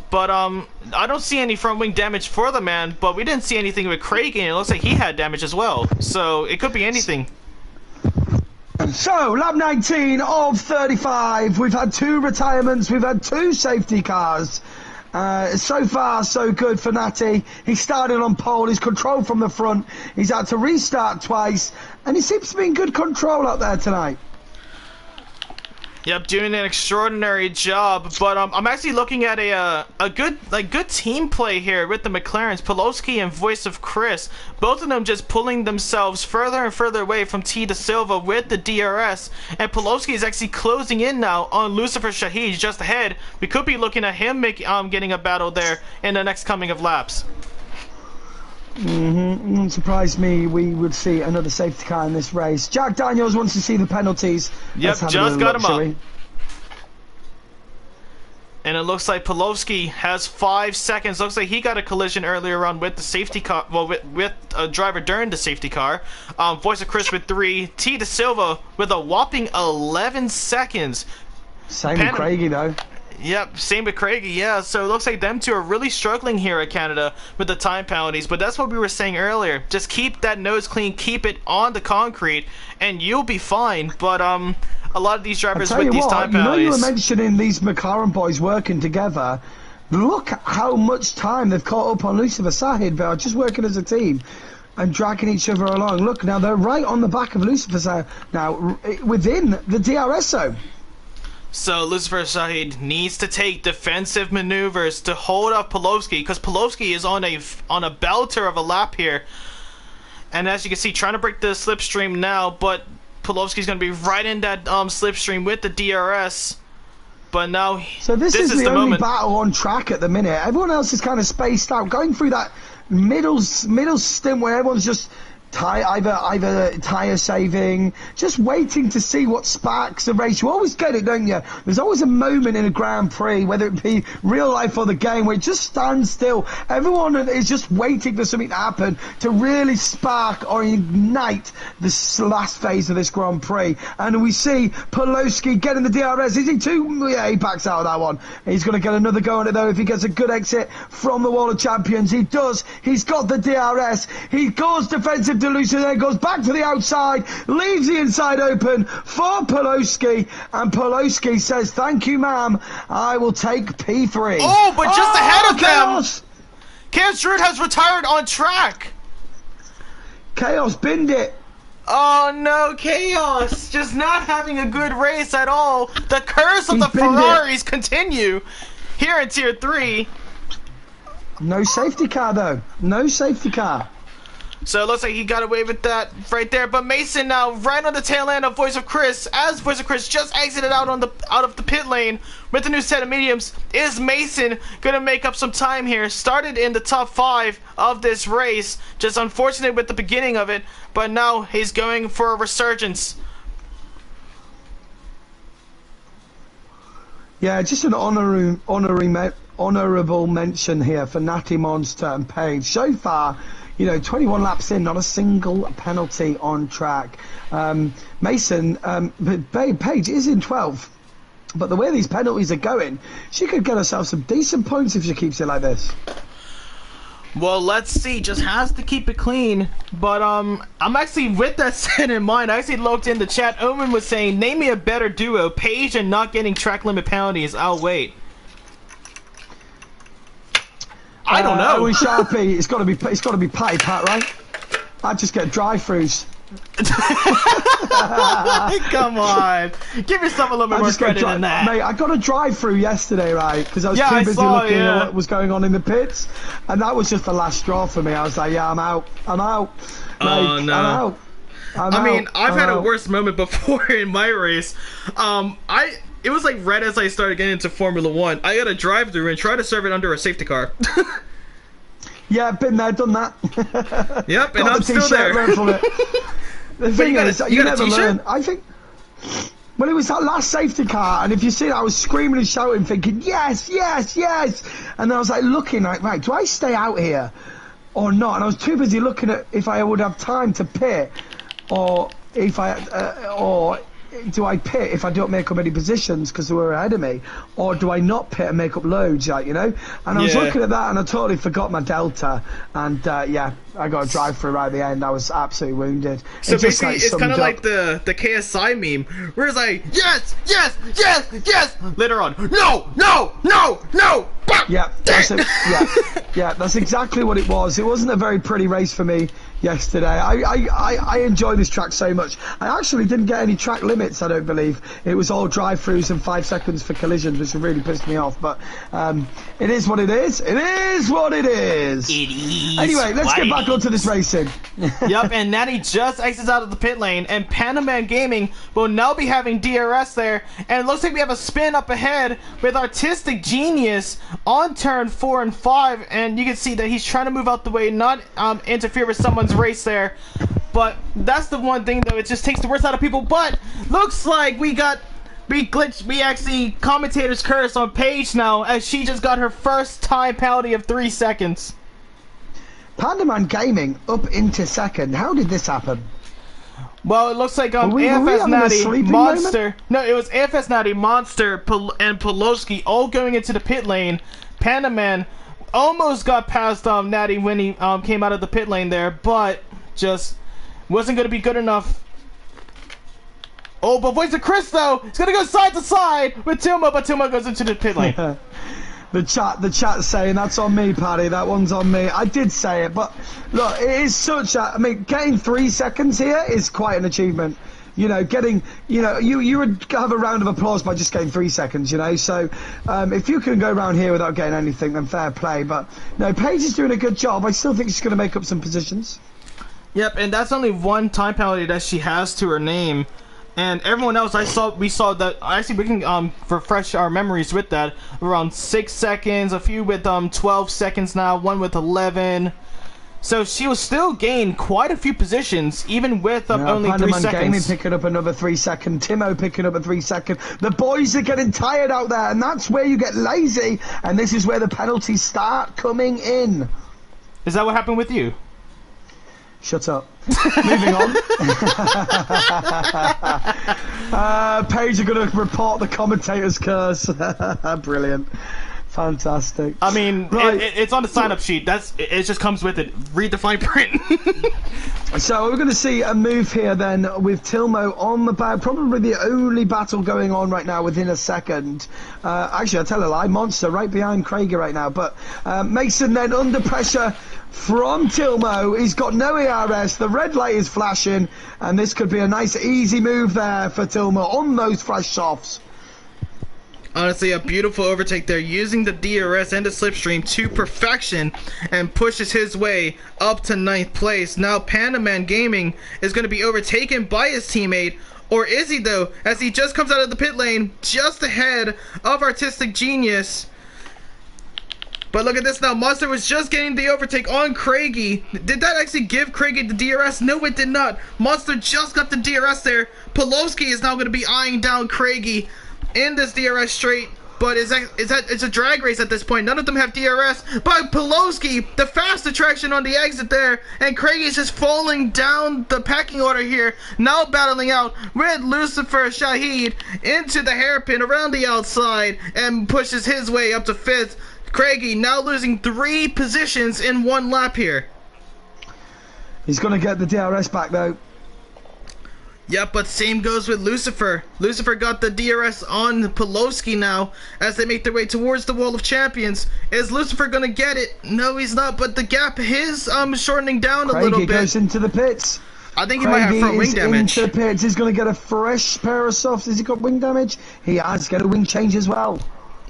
But I don't see any front wing damage for the man, but we didn't see anything with Craigie, and it looks like he had damage as well. So it could be anything. So, lap 19 of 35. We've had 2 retirements. We've had 2 safety cars. So far, so good for Natty. He started on pole. He's controlled from the front. He's had to restart twice. And he seems to be in good control out there tonight. Yep, doing an extraordinary job, but I'm actually looking at a good team play here with the McLarens, Pulowski and Voice of Chris. Both of them just pulling themselves further and further away from T. Da Silva with the DRS, and Pulowski is actually closing in now on Lucifer Shahid just ahead. We could be looking at him getting a battle there in the next coming of laps. Wouldn't surprise me we would see another safety car in this race. Jack Daniels wants to see the penalties. Yep, just got him up. And it looks like Pulowski has 5 seconds. Looks like he got a collision earlier on with the safety car. Well, with a driver during the safety car. Voice of Chris with 3. T. Da Silva with a whopping 11 seconds. Same with Craigie though. Yep, same with Craigie, yeah. So it looks like them two are really struggling here at Canada with the time penalties. But that's what we were saying earlier. Just keep that nose clean, keep it on the concrete, and you'll be fine. But a lot of these drivers with these time penalties. You were mentioning these McLaren boys working together. Look at how much time they've caught up on Lucifer Shahid. They are just working as a team and dragging each other along. Look, now they're right on the back of Lucifer Shahid now, within the DRS zone. So Lucifer Shahid needs to take defensive maneuvers to hold off Pulowski, because Pulowski is on a belter of a lap here. And as you can see, trying to break the slipstream now, but Pulowski's going to be right in that slipstream with the DRS. But now, so this is the only moment. battle on track at the minute. Everyone else is kind of spaced out, going through that middle stint where everyone's just either tyre saving, just waiting to see what sparks the race. You always get it, don't you? There's always a moment in a Grand Prix, whether it be real life or the game, where it just stands still. Everyone is just waiting for something to happen to really spark or ignite this last phase of this Grand Prix. And we see Pulowski getting the DRS. Is he too? Yeah, he backs out of that one. He's going to get another go on it, though, if he gets a good exit from the Wall of Champions. He does. He's got the DRS. He goes defensive Lucy, then goes back to the outside, leaves the inside open for Pulowski, and Pulowski says, "Thank you, ma'am. I will take P3." Oh, but just ahead of Chaos! them, Chaos Druid has retired on track. Chaos binned it. Oh no, Chaos just not having a good race at all. The curse of the binned Ferraris continue here in Tier 3. No safety car, though. No safety car. So it looks like he got away with that right there. But Mason now right on the tail end of Voice of Chris, as Voice of Chris just exited out of the pit lane with the new set of mediums. Is Mason gonna make up some time here? Started in the top 5 of this race, just unfortunate with the beginning of it, but now he's going for a resurgence. Yeah, just an honourable mention here for Natty Monster and Paige. So far, 21 laps in, not a single penalty on track. Mason, Paige is in 12th, but the way these penalties are going, she could get herself some decent points if she keeps it like this. Well, let's see. Just has to keep it clean. But I'm actually with that set in mind. I actually looked in the chat. Omen was saying, "Name me a better duo, Paige and not getting track limit penalties." I'll wait. I don't know. With Sharpie, it's got to be Patty Pat, right? I just get drive-throughs. Come on, give yourself a little bit more credit than that. Mate, I got a drive-through yesterday, right? Because I was too busy looking at what was going on in the pits, and that was just the last straw for me. I was like, yeah, I'm out. Mate, Oh no. I'm out. I mean, I've had a worse moment before in my race. It was like right as I started getting into Formula 1. I got a drive-through and tried to serve it under a safety car. Yeah, been there, done that. Yep, and I'm still there. From it. The thing is, you never learn. I think. Well, it was that last safety car, and if you see it, I was screaming and shouting, thinking, yes, yes, yes. And then I was like looking like, right, do I stay out here or not? And I was too busy looking at if I would have time to pit, or if or do I pit if I don't make up any positions because they were ahead of me, or do I not pit and make up loads, And I was looking at that and I totally forgot my delta, and yeah, I got a drive through right at the end. I was absolutely wounded. So basically, it's kind of like the KSI meme, where it's like, yes, yes, yes, yes. Later on, no, no, no, no. Yeah, yeah, that's exactly what it was. It wasn't a very pretty race for me yesterday. I enjoy this track so much. I actually didn't get any track limits, I don't believe. It was all drive-throughs and 5 seconds for collisions, which really pissed me off. But it is what it is. It is what it is. It is. Anyway, let's get back onto this racing. Yep, and Natty just exits out of the pit lane, and Panaman Gaming will now be having DRS there. And it looks like we have a spin up ahead with Artistic Genius on turn 4 and 5, and you can see that he's trying to move out the way, not interfere with someone's race there. But that's the one thing, though, it just takes the worst out of people. But looks like we actually commentator's curse on Paige now, as she just got her first time penalty of 3 seconds. Pandaman Gaming up into second. How did this happen? Well, it looks like AFS Natty, Monster. Moment? No, it was AFS Natty, Monster, and Pulowski all going into the pit lane. Pandaman almost got past Natty when he came out of the pit lane there, but just wasn't going to be good enough. Oh, but Voice of Chris, though, it's going to go side to side with Tilma, but Tilma goes into the pit lane. The chat's saying that's on me, Paddy. That one's on me. I did say it, but look, it is such a. I mean, getting 3 seconds here is quite an achievement. You would have a round of applause by just getting 3 seconds. So if you can go around here without getting anything, then fair play. But no, Paige is doing a good job. I still think she's going to make up some positions. Yep, and that's only one time penalty that she has to her name. And everyone else, we saw that. Actually, we can refresh our memories with that. Around 6 seconds, a few with 12 seconds now, one with 11. So she will still gain quite a few positions, even with only 3 seconds. Gaming picking up another 3 second. Timo picking up a 3 second. The boys are getting tired out there, and that's where you get lazy. And this is where the penalties start coming in. Is that what happened with you? Shut up. Moving on. Paige are going to report the commentator's curse. Brilliant. Fantastic. I mean, right. It's on the sign-up sheet. It just comes with it. Read the fine print. So we're going to see a move here then with Tilmo on the back. Probably the only battle going on right now within a second. Actually, I'll tell a lie. Monster right behind Craigie right now. But Mason then under pressure from Tilmo. He's got no ERS. The red light is flashing. And this could be a nice easy move there for Tilmo on those flash softs. Honestly, a beautiful overtake there, using the DRS and the slipstream to perfection, and pushes his way up to 9th place. Now Panaman Gaming is going to be overtaken by his teammate, or is he though, as he just comes out of the pit lane just ahead of Artistic Genius. But look at this now, Monster was just getting the overtake on Craigie. Did that actually give Craigie the DRS? No, it did not. Monster just got the DRS there. Pulowski is now going to be eyeing down Craigie in this DRS straight, but it's a drag race at this point. None of them have DRS, but Pulowski, the fast attraction on the exit there, and Craig is just falling down the pecking order here, now battling out with Lucifer Shahid into the hairpin around the outside, and pushes his way up to 5th. Craigie now losing 3 positions in 1 lap here. He's going to get the DRS back though. Yep, but same goes with Lucifer. Lucifer got the DRS on Pulowski now as they make their way towards the Wall of Champions. Is Lucifer gonna get it? No, he's not, but the gap is shortening down a little bit. Goes into the pits. I think he might have front wing damage. Into the pits. He's gonna get a fresh pair of softs. Has he got wing damage? He has got a wing change as well.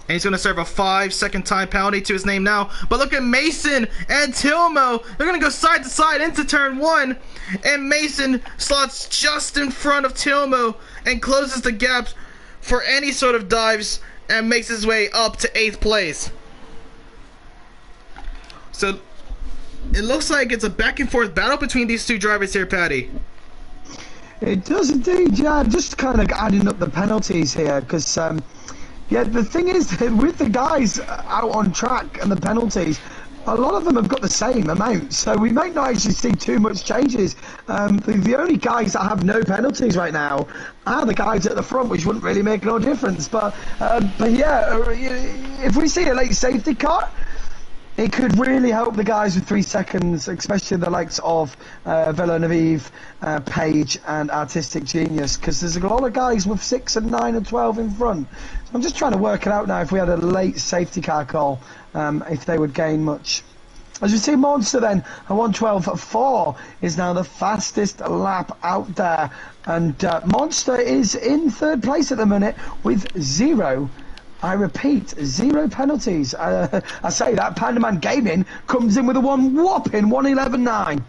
And he's going to serve a 5-second time penalty to his name now. But look at Mason and Tilmo. They're going to go side to side into turn 1. And Mason slots just in front of Tilmo and closes the gap for any sort of dives and makes his way up to 8th place. So it looks like it's a back and forth battle between these 2 drivers here, Patty. It does indeed, yeah. Just kind of adding up the penalties here because... yeah, the thing is, with the guys out on track and the penalties, a lot of them have got the same amount, so we might not actually see too much changes. The only guys that have no penalties right now are the guys at the front, which wouldn't really make no difference. But yeah, if we see a late safety car, it could really help the guys with 3 seconds, especially the likes of Villeneuve, Page and Artistic Genius, because there's a lot of guys with 6 and 9 and 12 in front. So I'm just trying to work it out now if we had a late safety car call, if they would gain much. As you see, Monster then, a 1:12.4 is now the fastest lap out there. And Monster is in 3rd place at the minute with 0. I repeat, 0 penalties. I say that Pandaman Gaming comes in with a whopping 1:11.9.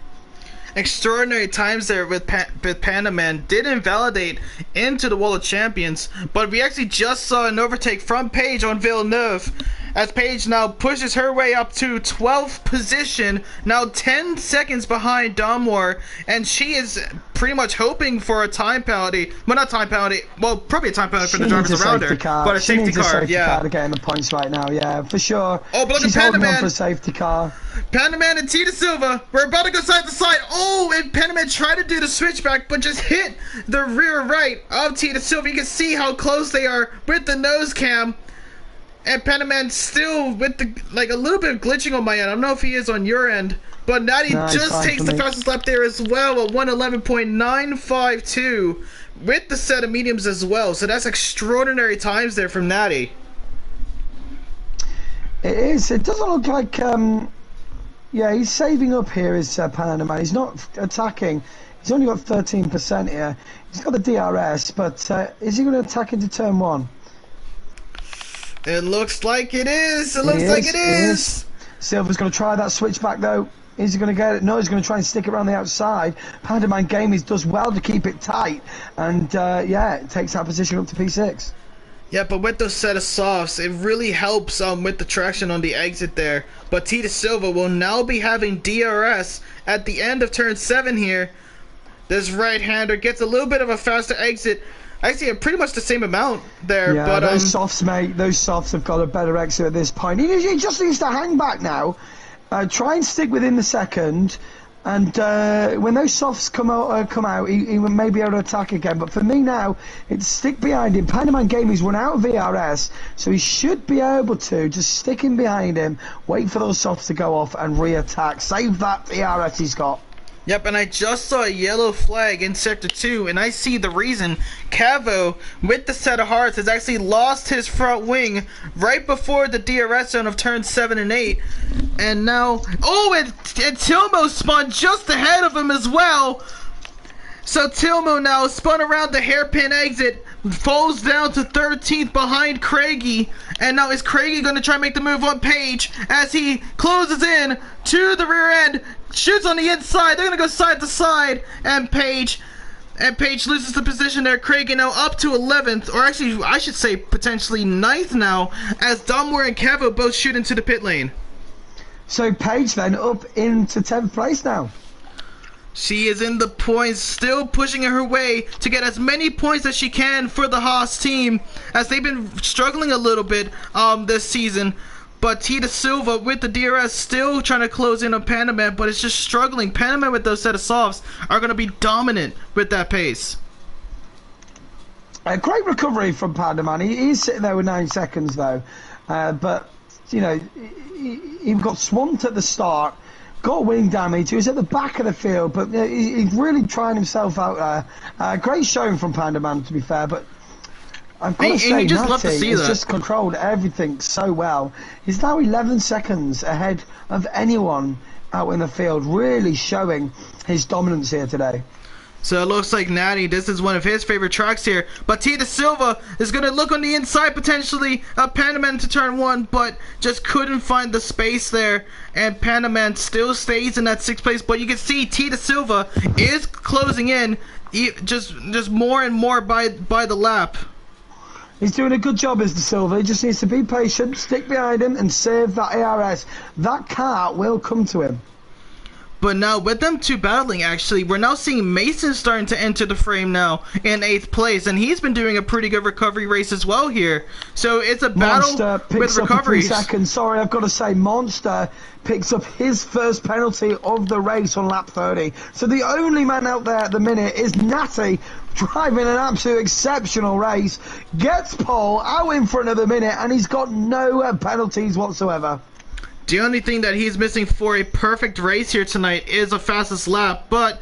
Extraordinary times there with Pandaman. Did invalidate into the Wall of Champions, but we actually just saw an overtake from Paige on Villeneuve, as Paige now pushes her way up to 12th position, now 10 seconds behind Domwar, and she is pretty much hoping for a time penalty. Well, not time penalty. Well, probably a time penalty for the drivers around her, but a safety car. Yeah, car to get in the points right now. Yeah, for sure. Oh, but look She's at holding on Pandaman for a safety car. Pandaman and Tita Silva, we're about to go side to side. Oh, and Pandaman tried to do the switchback, but just hit the rear right of Tita Silva. You can see how close they are with the nose cam. And Pandaman still with the, like, a little bit of glitching on my end. I don't know if he is on your end. But Natty just takes the fastest lap there as well at 1:11.952 with the set of mediums as well. So that's extraordinary times there from Natty. It is. It doesn't look like... yeah, he's saving up here, is Pandaman. He's not attacking. He's only got 13% here. He's got the DRS, but is he going to attack into turn 1? It looks like it is. It looks like it is. Silver's going to try that switchback though. Is he going to get it? No, he's going to try and stick it around the outside. Pandaman Gaming does well to keep it tight, and yeah, it takes that position up to P6. Yeah, but with those set of softs, it really helps with the traction on the exit there. But Tita Silva will now be having DRS at the end of turn 7 here. This right-hander gets a little bit of a faster exit. Actually, pretty much the same amount there. Yeah, but those softs, mate, those softs have got a better exit at this point. He just needs to hang back now. Try and stick within the second. And when those softs come out, he may be able to attack again. But for me now, it's stick behind him. Pandaman Gaming's run out of VRS, so he should be able to just stick him behind him, wait for those softs to go off, and re-attack. Save that VRS he's got. Yep, and I just saw a yellow flag in Sector 2, and I see the reason. Cavo, with the set of hearts, has actually lost his front wing right before the DRS zone of turns 7 and 8. And now... Oh, and Tilmo spun just ahead of him as well. So Tilmo now spun around the hairpin exit, falls down to 13th behind Craigie. And now is Craigie going to try and make the move on Page as he closes in to the rear end, shoots on the inside. They're going to go side to side, and Page loses the position there. Craigie now up to 11th, or actually I should say potentially 9th now, as Domware and Cavo both shoot into the pit lane. So Page then up into 10th place now. She is in the points, still pushing her way to get as many points as she can for the Haas team, as they've been struggling a little bit this season. But Tita Silva with the DRS still trying to close in on Pandaman, but it's just struggling. Pandaman with those set of softs are going to be dominant with that pace. A great recovery from Pandaman. He's sitting there with 9 seconds though, but you know he got swamped at the start. Got wing damage. He was at the back of the field, but he's really trying himself out there. Great showing from Pandaman, to be fair, but I've got to say, Natty has just controlled everything so well. He's now 11 seconds ahead of anyone out in the field, really showing his dominance here today. So it looks like Natty, this is one of his favorite tracks here. But Tita Silva is going to look on the inside potentially of Pandaman to turn 1, but just couldn't find the space there. And Pandaman still stays in that 6th place. But you can see Tita Silva is closing in just more and more by the lap. He's doing a good job, Mr. Silva. He just needs to be patient, stick behind him, and save that ARS. That car will come to him. But now, with them two battling, actually, we're now seeing Mason starting to enter the frame now in 8th place, and he's been doing a pretty good recovery race as well here. So it's a battle with recoveries. Seconds. Sorry, I've got to say, Monster picks up his first penalty of the race on lap 30. So the only man out there at the minute is Natty, driving an absolute exceptional race, gets pole out in front of the minute, and he's got no penalties whatsoever. The only thing that he's missing for a perfect race here tonight is a fastest lap, but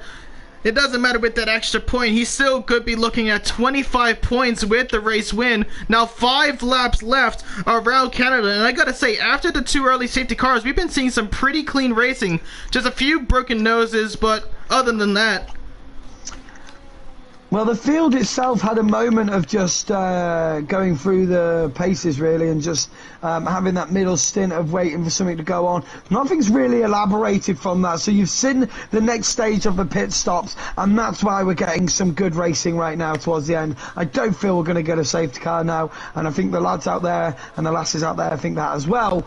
it doesn't matter with that extra point. He still could be looking at 25 points with the race win. Now 5 laps left around Canada, and I gotta say, after the 2 early safety cars, we've been seeing some pretty clean racing. Just a few broken noses, but other than that... Well, the field itself had a moment of just going through the paces, really, and just having that middle stint of waiting for something to go on. Nothing's really elaborated from that, so you've seen the next stage of the pit stops, and that's why we're getting some good racing right now towards the end. I don't feel we're going to get a safety car now, and I think the lads out there and the lasses out there think that as well.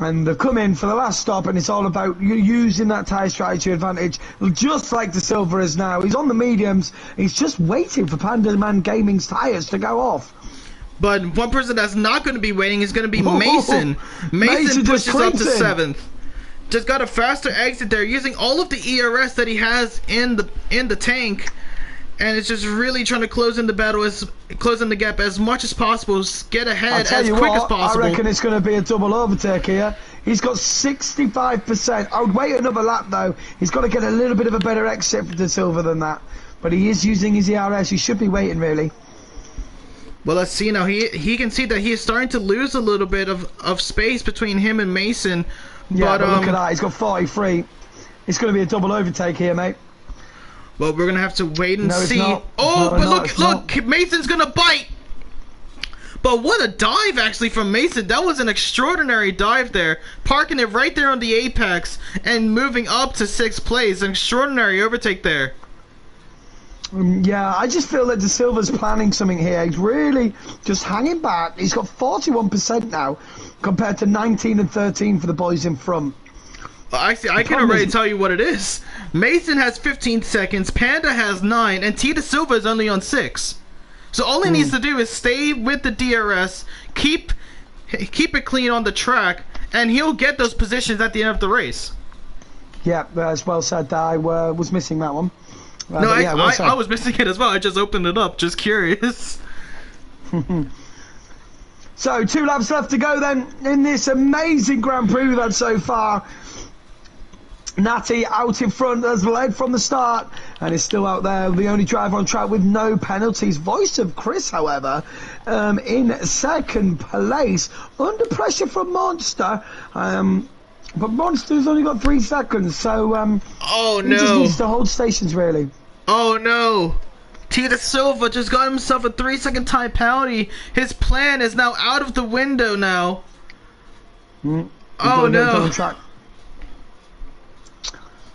And they've come in for the last stop, and it's all about using that tyre strategy advantage, just like the Silver is now. He's on the mediums. He's just waiting for Pandaman Gaming's tyres to go off. But one person that's not going to be waiting is going to be Mason. Mason pushes up to 7th. Just got a faster exit there, using all of the ERS that he has in the tank. And it's just really trying to close in the battle, close in the gap as much as possible, get ahead as quick as possible. I reckon it's going to be a double overtake here. He's got 65%. I would wait another lap though. He's got to get a little bit of a better exit for the Silver than that. But he is using his ERS. He should be waiting really. Well, let's see now. He can see that he is starting to lose a little bit of space between him and Mason. Yeah, but look at that. He's got 43. It's going to be a double overtake here, mate. Well, we're going to have to wait and see. Not. Oh, No, but no, look, Mason's going to bite. But what a dive actually from Mason. That was an extraordinary dive there. Parking it right there on the apex and moving up to 6th place. An extraordinary overtake there. Yeah, I just feel that De Silva's planning something here. He's really just hanging back. He's got 41% now compared to 19 and 13 for the boys in front. I can already tell you what it is. Mason has 15 seconds, Panda has 9, and T De Silva is only on 6. So all he needs to do is stay with the DRS, keep it clean on the track, and he'll get those positions at the end of the race. Yeah, that's well said. I was missing that one. No, I was missing it as well. I just opened it up, just curious. So 2 laps left to go then in this amazing Grand Prix we've had so far. Natty out in front, has led from the start and is still out there, the only driver on track with no penalties. Voice of Chris, however, in 2nd place, under pressure from Monster, but Monster's only got 3 seconds, so oh he no, just needs to hold stations really. Oh no, T De Silva just got himself a 3-second time penalty. His plan is now out of the window now. Oh no.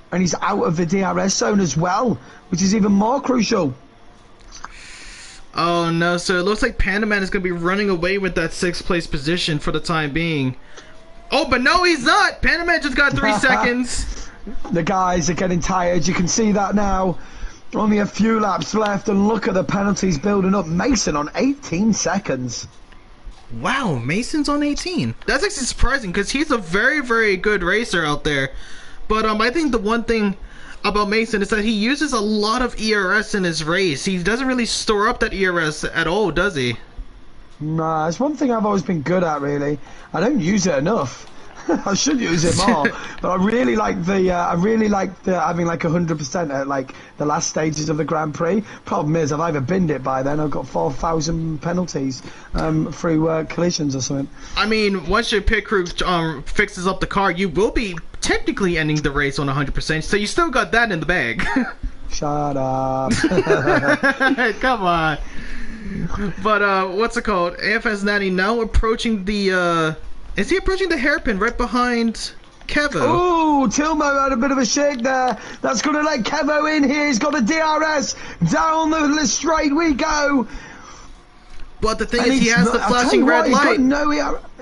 And he's out of the DRS zone as well, which is even more crucial. Oh no, so it looks like Panda Man is going to be running away with that 6th place position for the time being. Oh, but no, he's not! Panda Man just got 3 seconds. The guys are getting tired, you can see that now. Only a few laps left, and look at the penalties building up. Mason on 18 seconds. Wow, Mason's on 18. That's actually surprising, because he's a very, very good racer out there. But I think the one thing about Mason is that he uses a lot of ERS in his race. He doesn't really store up that ERS at all, does he? Nah, it's one thing I've always been good at, really. I don't use it enough. I should use it more, but I really like the having like 100% at like the last stages of the Grand Prix. Problem is, I've either binned it by then. I've got 4,000 penalties through collisions or something. I mean, once your pit crew fixes up the car, you will be technically ending the race on 100%. So you still got that in the bag. Shut up. Come on. But what's it called? AFS Natty now approaching the. Is he approaching the hairpin right behind Kevo? Oh, Tilmo had a bit of a shake there. That's going to let Kevo in here. He's got the DRS. Down the straight we go. But the thing is, he has the flashing red light.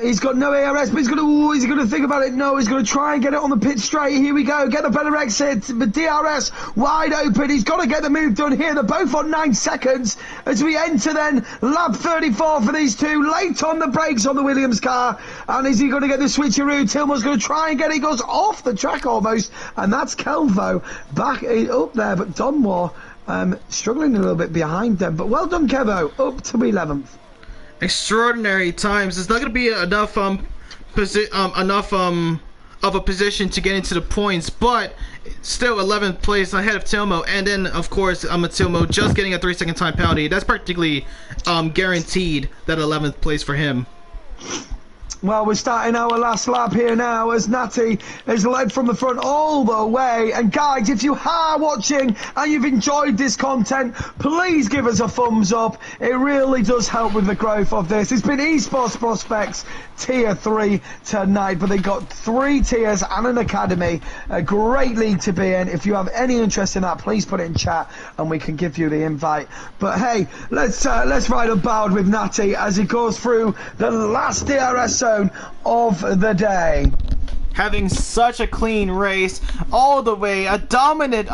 He's got no ARS, but he's going to think about it. No, he's going to try and get it on the pit straight. Here we go. Get the better exit. The DRS wide open. He's got to get the move done here. They're both on 9 seconds as we enter then lap 34 for these two. Late on the brakes on the Williams car. And is he going to get the switcheroo? Tillman's going to try and get it. He goes off the track almost. And that's Kelvo back up there. But Donmore struggling a little bit behind them. But well done, Kevo. Up to 11th. Extraordinary times. It's not going to be enough of a position to get into the points, but still 11th place ahead of Tilmo, and then of course Tilmo just getting a 3-second time penalty. That's practically guaranteed that 11th place for him. Well, we're starting our last lap here now as Natty is led from the front all the way. And guys, if you are watching and you've enjoyed this content, please give us a thumbs up. It really does help with the growth of this. It's been Esports Prospects Tier 3 tonight, but they got 3 tiers and an academy. A great league to be in. If you have any interest in that, please put it in chat and we can give you the invite. But hey, let's ride aboard with Natty as he goes through the last DRS zone of the day. Having such a clean race all the way, a dominant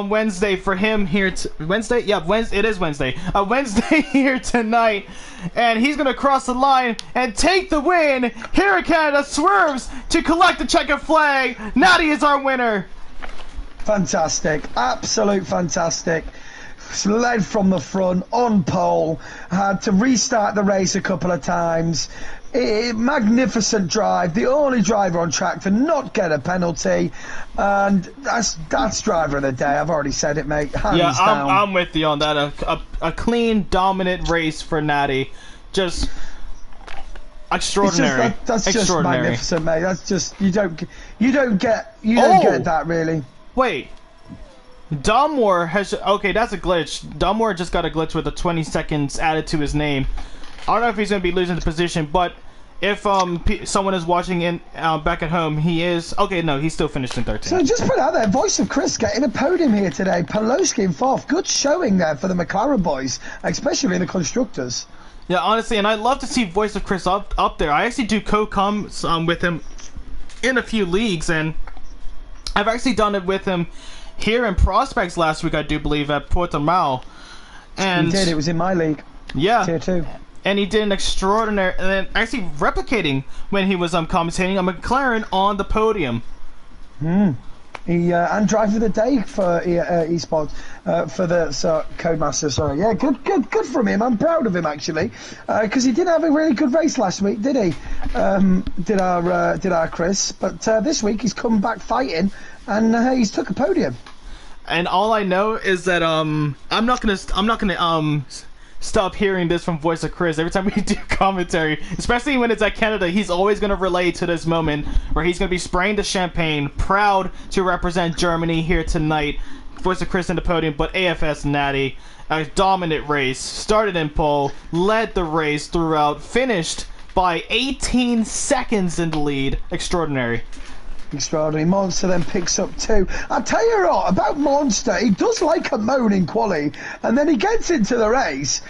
Wednesday for him here. Wednesday? Yeah, it is Wednesday. A Wednesday here tonight, and he's gonna cross the line and take the win. Here in Canada, swerves to collect the checkered flag. Natty is our winner. Fantastic, absolute fantastic. Led from the front on pole, had to restart the race a couple of times. Magnificent drive, the only driver on track to not get a penalty, and that's driver of the day. I've already said it, mate. Hands down. I'm with you on that. A clean, dominant race for Natty, just extraordinary. That's extraordinary. Just magnificent, mate. That's just you don't get that really. Wait. Domwar has... Okay, that's a glitch. Domwar just got a glitch with a 20 seconds added to his name. I don't know if he's going to be losing the position, but if someone is watching in back at home, he is okay. No, he's still finished in 13th. So just put out there, Voice of Chris getting a podium here today. Poloski in 4th. Good showing there for the McLaren boys, especially in the constructors. Yeah, honestly, and I'd love to see Voice of Chris up there. I actually do co-com with him in a few leagues, and I've actually done it with him here in Prospects last week, I do believe, at Portimao. And he did. It was in my league. Yeah. Tier 2. And he did an extraordinary, and then actually replicating when he was commentating a McLaren on the podium. He and driver of the day for esports for the Codemaster. Sorry, yeah, good from him. I'm proud of him actually, because he didn't have a really good race last week, did he? Did our Chris? But this week he's come back fighting, and he's took a podium. And all I know is that I'm not gonna stop hearing this from Voice of Chris every time we do commentary, especially when it's at Canada. He's always going to relate to this moment where he's going to be spraying the champagne, proud to represent Germany here tonight. Voice of Chris in the podium, but AFS Natty, a dominant race, started in pole, led the race throughout, finished by 18 seconds in the lead. Extraordinary. Extraordinary. Monster then picks up 2. I tell you what about Monster, he does like a moan in quali, and then he gets into the race.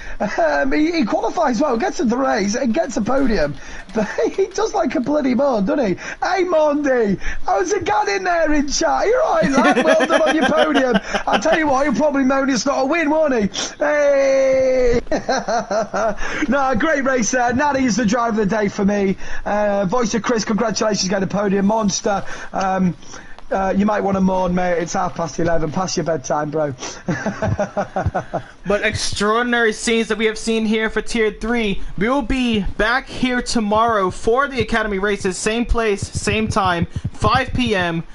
He qualifies well, gets into the race, and gets a podium. But he does like a bloody moan, doesn't he? Hey, Mondi, how's it gone in there in chat? You're right, lad. Well done on your podium. I tell you what, he'll probably moan it's not a win, won't he? Hey! No, great race there. Natty is the driver of the day for me. Voice of Chris, congratulations, getting a podium. Monster. You might want to mourn, mate. It's 11:30. Past your bedtime, bro. But extraordinary scenes that we have seen here for Tier 3. We will be back here tomorrow for the Academy races. Same place, same time, 5 p.m.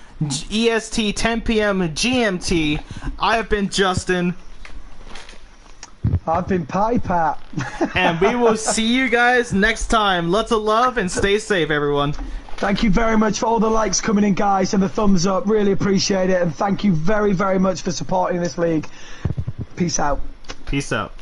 EST, 10 p.m. GMT. I have been Justin. I've been Pie Pat. And we will see you guys next time. Lots of love and stay safe, everyone. Thank you very much for all the likes coming in, guys, and the thumbs up. Really appreciate it. And thank you very, very much for supporting this league. Peace out. Peace out.